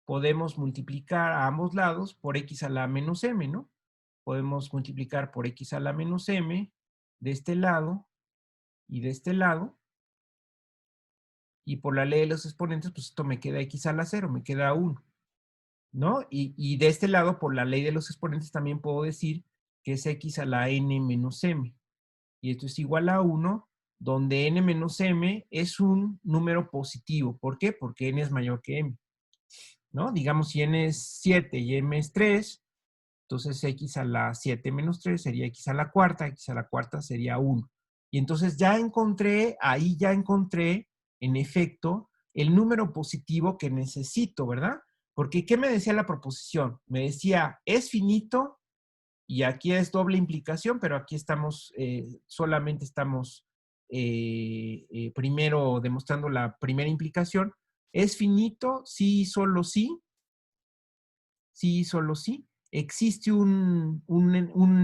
podemos multiplicar a ambos lados por x a la menos m, ¿no? Podemos multiplicar por x a la menos m de este lado y de este lado, y por la ley de los exponentes, pues esto me queda x a la 0, me queda 1, ¿no? Y de este lado, por la ley de los exponentes, también puedo decir que es x a la n menos m. Y esto es igual a 1, donde n menos m es un número positivo. ¿Por qué? Porque n es mayor que m, ¿no? Digamos, si n es 7 y m es 3, entonces x a la 7 menos 3 sería x a la cuarta sería 1. Y entonces ahí ya encontré, en efecto, el número positivo que necesito, ¿verdad? Porque, ¿qué me decía la proposición? Me decía, es finito, y aquí es doble implicación, pero aquí solamente estamos primero demostrando la primera implicación. Es finito, sí, solo sí. Sí, solo sí. Existe un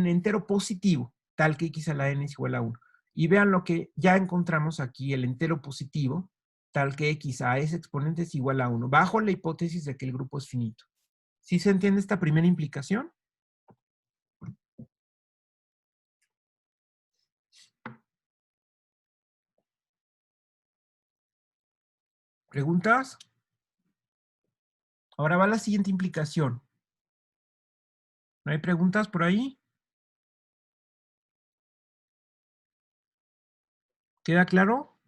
entero positivo, tal que x a la n es igual a 1. Y vean lo que ya encontramos aquí, el entero positivo, tal que x a ese exponente es igual a 1, bajo la hipótesis de que el grupo es finito. ¿Sí se entiende esta primera implicación? ¿Preguntas? Ahora va la siguiente implicación. ¿No hay preguntas por ahí? ¿Queda claro?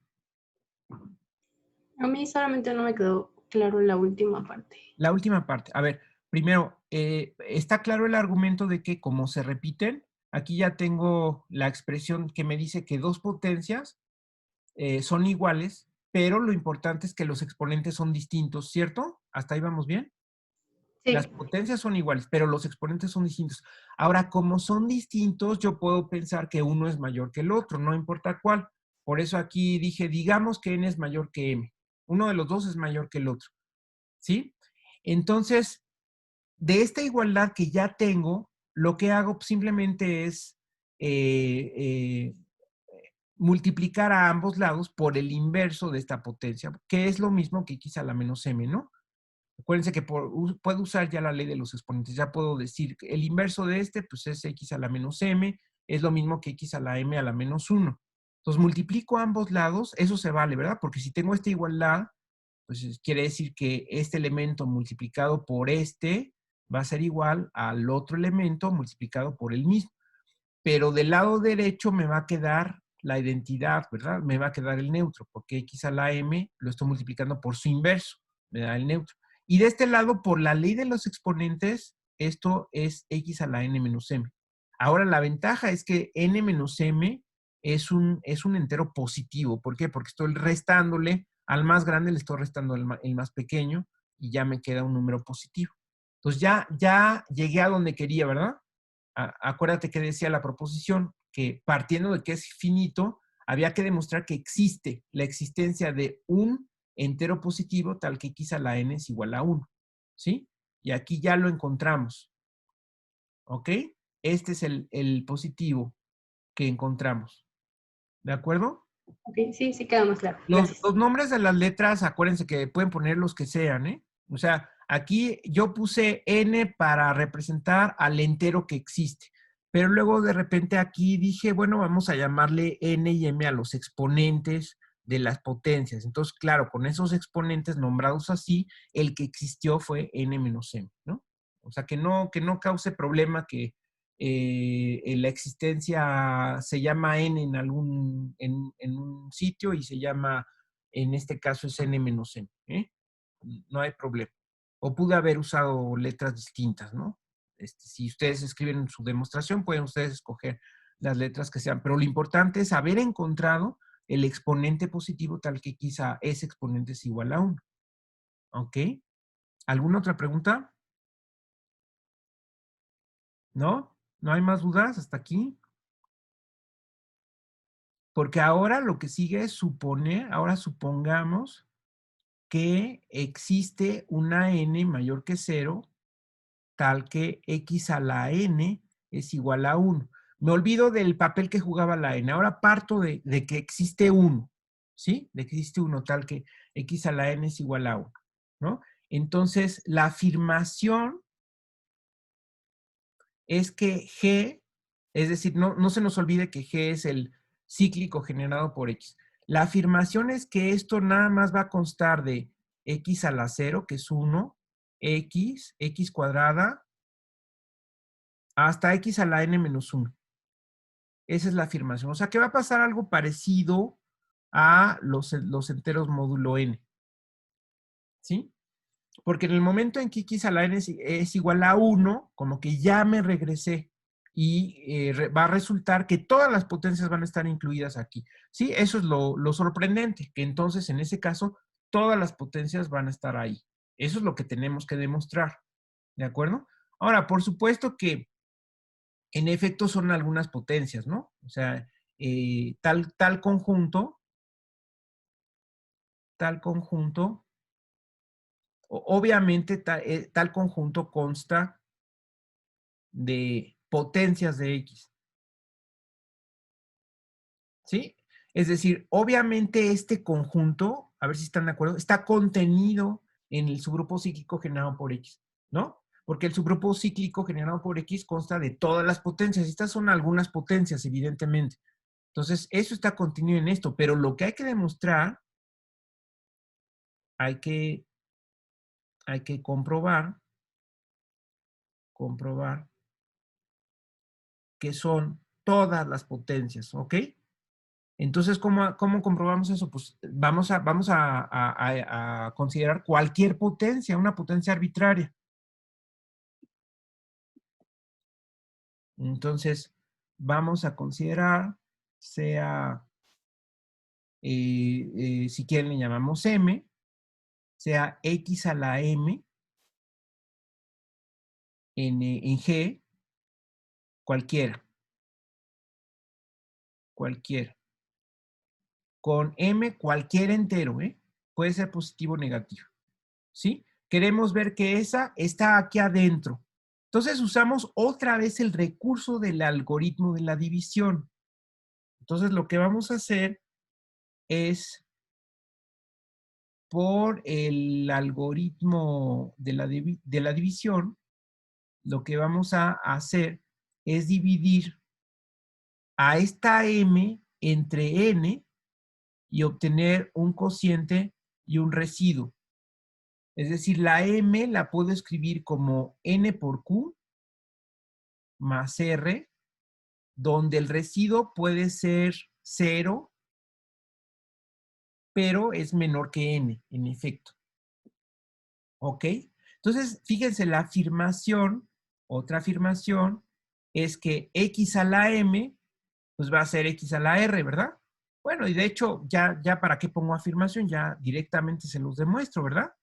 A mí solamente no me quedó claro la última parte. La última parte. A ver, primero, está claro el argumento de que como se repiten, aquí ya tengo la expresión que me dice que dos potencias son iguales, pero lo importante es que los exponentes son distintos, ¿cierto? ¿Hasta ahí vamos bien? Las Sí, potencias son iguales, pero los exponentes son distintos. Ahora, como son distintos, yo puedo pensar que uno es mayor que el otro, no importa cuál. Por eso aquí dije, digamos que n es mayor que m. Uno de los dos es mayor que el otro, ¿sí? Entonces, de esta igualdad que ya tengo, lo que hago simplemente es multiplicar a ambos lados por el inverso de esta potencia, que es lo mismo que x a la menos m, ¿no? Acuérdense que puedo usar ya la ley de los exponentes. Ya puedo decir que el inverso de este, pues es x a la menos m, es lo mismo que x a la m a la menos 1. Entonces multiplico a ambos lados, eso se vale, ¿verdad? Porque si tengo esta igualdad, pues quiere decir que este elemento multiplicado por este va a ser igual al otro elemento multiplicado por el mismo. Pero del lado derecho me va a quedar la identidad, ¿verdad? Me va a quedar el neutro, porque x a la m lo estoy multiplicando por su inverso, me da el neutro. Y de este lado, por la ley de los exponentes, esto es x a la n menos m. Ahora, la ventaja es que n menos m es un entero positivo. ¿Por qué? Porque estoy restándole al más grande, le estoy restando el más pequeño y ya me queda un número positivo. Entonces ya llegué a donde quería, ¿verdad? Acuérdate que decía la proposición que partiendo de que es finito, había que demostrar que existe la existencia de un entero positivo tal que x a la n es igual a 1, ¿sí? Y aquí ya lo encontramos, ¿ok? Este es el positivo que encontramos, ¿de acuerdo? ok, sí, sí queda más claro. Los Gracias. nombres de las letras, acuérdense que pueden poner los que sean, ¿eh? O sea, aquí yo puse n para representar al entero que existe. Pero luego de repente aquí dije, bueno, vamos a llamarle n y m a los exponentes de las potencias. Entonces, claro, con esos exponentes nombrados así, el que existió fue n menos m, ¿no? O sea, que no cause problema que la existencia se llama n en en un sitio y se llama, en este caso es n menos m, ¿eh? No hay problema. O pude haber usado letras distintas, ¿no? Si ustedes escriben su demostración, pueden ustedes escoger las letras que sean, pero lo importante es haber encontrado el exponente positivo tal que quizá ese exponente es igual a 1. ¿Ok? ¿Alguna otra pregunta? ¿No? ¿No hay más dudas hasta aquí? Porque ahora lo que sigue es suponer, ahora supongamos que existe una n mayor que 0, tal que x a la n es igual a 1. Me olvido del papel que jugaba la n. Ahora parto de que existe 1, ¿sí? De que existe 1 tal que x a la n es igual a 1, ¿no? Entonces, la afirmación es que G, es decir, no se nos olvide que G es el cíclico generado por X. La afirmación es que esto nada más va a constar de X a la 0, que es 1, X cuadrada, hasta X a la n menos 1. Esa es la afirmación. O sea, que va a pasar algo parecido a los enteros módulo n. ¿Sí? Porque en el momento en que x a la n es igual a 1, como que ya me regresé y va a resultar que todas las potencias van a estar incluidas aquí. ¿Sí? Eso es lo sorprendente, que entonces en ese caso todas las potencias van a estar ahí. Eso es lo que tenemos que demostrar. ¿De acuerdo? Ahora, por supuesto que en efecto son algunas potencias, ¿no? O sea, tal conjunto, obviamente tal conjunto consta de potencias de X. ¿Sí? Es decir, obviamente este conjunto, a ver si están de acuerdo, está contenido en el subgrupo cíclico generado por X, ¿no? Porque el subgrupo cíclico generado por X consta de todas las potencias. Estas son algunas potencias, evidentemente. Entonces, eso está contenido en esto, pero lo que hay que demostrar, hay que comprobar que son todas las potencias, ¿ok? Entonces, ¿cómo comprobamos eso? Pues vamos a considerar cualquier potencia, una potencia arbitraria. Entonces, vamos a considerar, sea, si quieren le llamamos m, sea x a la m en G, cualquiera. Con m cualquier entero, ¿eh? Puede ser positivo o negativo, ¿sí? Queremos ver que esa está aquí adentro. Entonces usamos otra vez el recurso del algoritmo de la división. Entonces lo que vamos a hacer es, por el algoritmo de la división, lo que vamos a hacer es dividir a esta m entre n y obtener un cociente y un residuo. Es decir, la m la puedo escribir como n por q más r, donde el residuo puede ser 0, pero es menor que n, en efecto. ¿Ok? Entonces, fíjense, la afirmación, otra afirmación, es que x a la m, pues va a ser x a la r, ¿verdad? Bueno, y de hecho, ya para qué pongo afirmación, ya directamente se los demuestro, ¿verdad?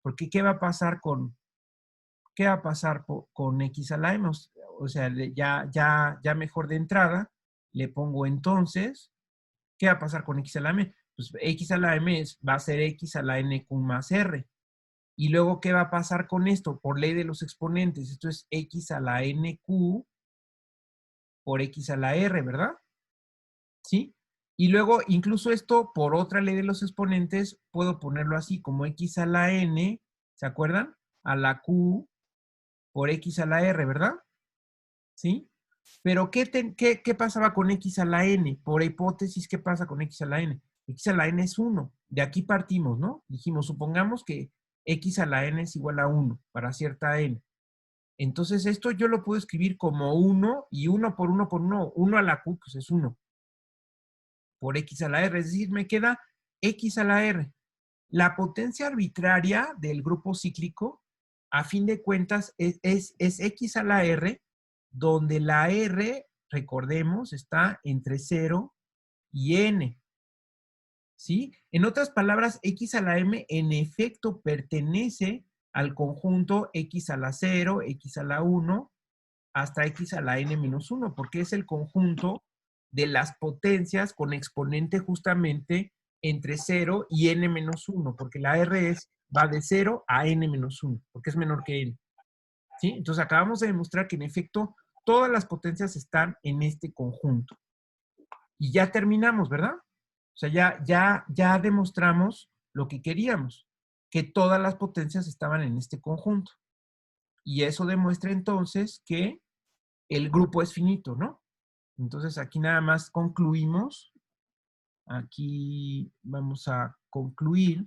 Porque ¿qué va a pasar con x a la m? O sea, ya mejor de entrada, le pongo entonces, ¿qué va a pasar con x a la m? Pues x a la m va a ser x a la nq más r. Y luego, ¿qué va a pasar con esto? Por ley de los exponentes. Esto es x a la nq por x a la r, ¿verdad? ¿Sí? Y luego, incluso esto, por otra ley de los exponentes, puedo ponerlo así, como x a la n, ¿se acuerdan? A la q por x a la r, ¿verdad? ¿Sí? Pero ¿qué pasaba con x a la n? Por hipótesis, ¿qué pasa con x a la n? X a la n es 1. De aquí partimos, ¿no? Dijimos, supongamos que x a la n es igual a 1 para cierta n. Entonces, esto yo lo puedo escribir como 1 y 1 por 1 por 1. 1 a la q, pues es 1. Por x a la r, es decir, me queda x a la r. La potencia arbitraria del grupo cíclico, a fin de cuentas, es x a la r, donde la r, recordemos, está entre 0 y n. ¿Sí? En otras palabras, x a la m en efecto pertenece al conjunto x a la 0, x a la 1, hasta x a la n menos 1, porque es el conjunto de las potencias con exponente justamente entre 0 y n menos 1, porque la r va de 0 a n menos 1, porque es menor que n. ¿Sí? Entonces acabamos de demostrar que en efecto todas las potencias están en este conjunto. Y ya terminamos, ¿verdad? O sea, ya demostramos lo que queríamos, que todas las potencias estaban en este conjunto. Y eso demuestra entonces que el grupo es finito, ¿no? Entonces aquí nada más concluimos. Aquí vamos a concluir.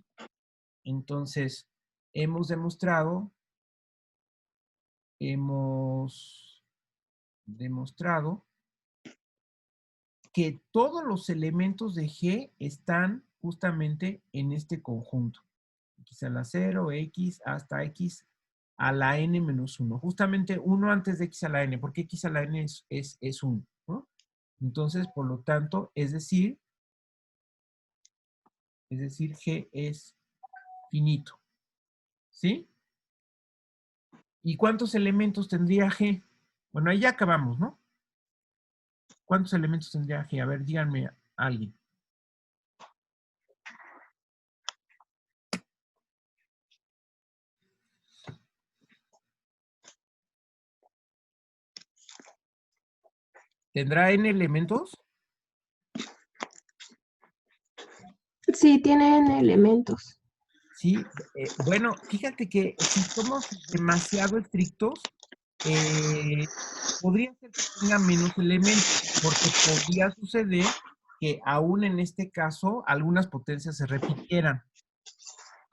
Entonces, hemos demostrado que todos los elementos de G están justamente en este conjunto. X a la 0, X hasta X a la N menos 1. Justamente 1 antes de X a la N, porque X a la N es 1, ¿no? Entonces, por lo tanto, es decir, G es finito. ¿Sí? ¿Y cuántos elementos tendría G? Bueno, ahí ya acabamos, ¿no? ¿Cuántos elementos tendría G? A ver, díganme a alguien. ¿Tendrá n elementos? Sí, tienen elementos. Sí, bueno, fíjate que si somos demasiado estrictos, podría ser que tenga menos elementos, porque podría suceder que aún en este caso algunas potencias se repitieran,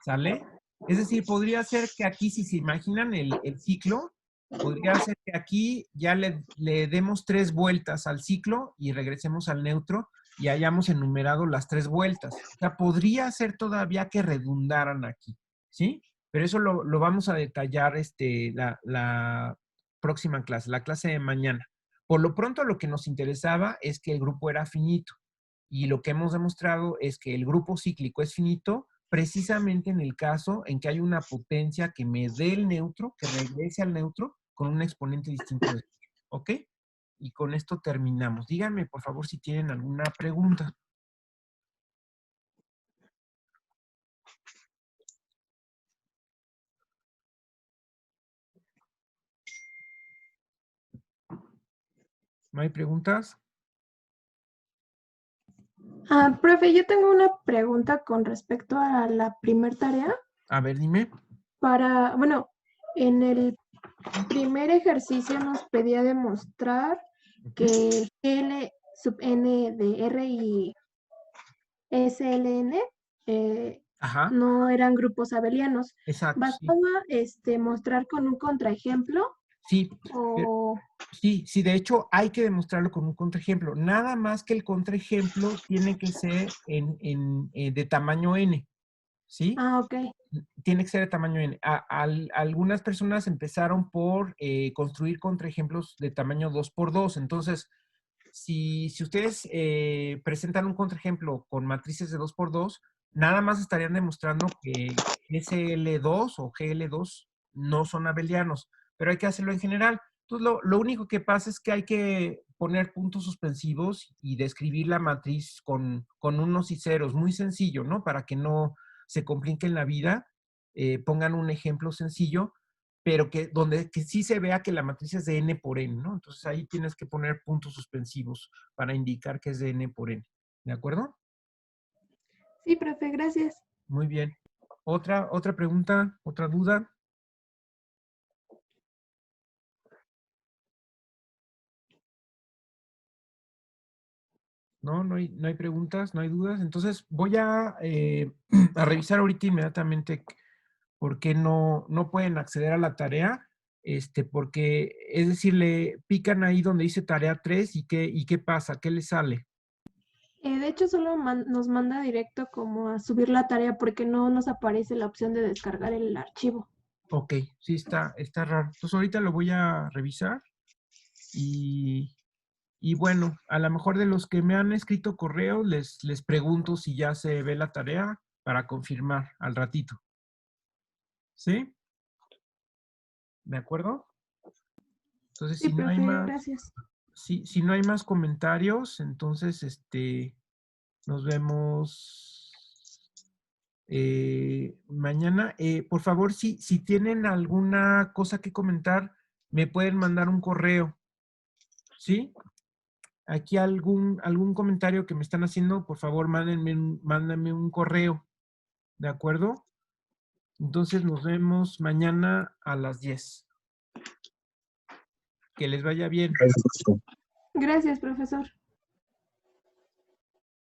¿sale? Es decir, podría ser que aquí, si se imaginan el ciclo, podría ser que aquí ya le demos 3 vueltas al ciclo y regresemos al neutro y hayamos enumerado las 3 vueltas. O sea, podría ser todavía que redundaran aquí, ¿sí? Pero eso lo vamos a detallar la próxima clase, la clase de mañana. Por lo pronto, lo que nos interesaba es que el grupo era finito. Y lo que hemos demostrado es que el grupo cíclico es finito precisamente en el caso en que hay una potencia que me dé el neutro, que regrese al neutro con un exponente distinto de 0. ¿Ok? Y con esto terminamos. Díganme, por favor, si tienen alguna pregunta. ¿No hay preguntas? Profe, yo tengo una pregunta con respecto a la primer tarea. A ver, dime. Bueno, en el primer ejercicio nos pedía demostrar que L sub n de R y SLN Ajá, no eran grupos abelianos. exacto, sí. ¿Bastaba mostrar con un contraejemplo Sí, o...? sí, de hecho hay que demostrarlo con un contraejemplo. Nada más que el contraejemplo tiene que ser de tamaño n, ¿sí? Ok. Tiene que ser de tamaño n. Algunas personas empezaron por construir contraejemplos de tamaño 2 por 2. Entonces, si ustedes presentan un contraejemplo con matrices de 2 por 2, nada más estarían demostrando que SL2 o GL2 no son abelianos, pero hay que hacerlo en general. Entonces, lo único que pasa es que hay que poner puntos suspensivos y describir la matriz con unos y ceros, muy sencillo, ¿no? Para que no se compliquen la vida, pongan un ejemplo sencillo, pero que sí se vea que la matriz es de n por n, ¿no? Entonces ahí tienes que poner puntos suspensivos para indicar que es de n por n. ¿De acuerdo? Sí, profe, gracias. Muy bien. ¿Otra pregunta? ¿Otra duda? No, no hay preguntas, no hay dudas. Entonces voy a a revisar ahorita inmediatamente por qué no pueden acceder a la tarea. Porque, es decir, le pican ahí donde dice tarea 3 y qué pasa, qué le sale. De hecho, solo nos manda directo como a subir la tarea porque no nos aparece la opción de descargar el archivo. Ok, sí, está raro. Entonces ahorita lo voy a revisar y bueno, a lo mejor de los que me han escrito correo, les pregunto si ya se ve la tarea para confirmar al ratito. ¿Sí? ¿De acuerdo? Entonces, Sí, si no hay profe, más, gracias. si no hay más comentarios, entonces nos vemos mañana. Por favor, si tienen alguna cosa que comentar, me pueden mandar un correo. ¿Sí? Aquí algún comentario que me están haciendo, por favor, mándenme un correo. ¿De acuerdo? Entonces nos vemos mañana a las 10. Que les vaya bien. Gracias, profesor.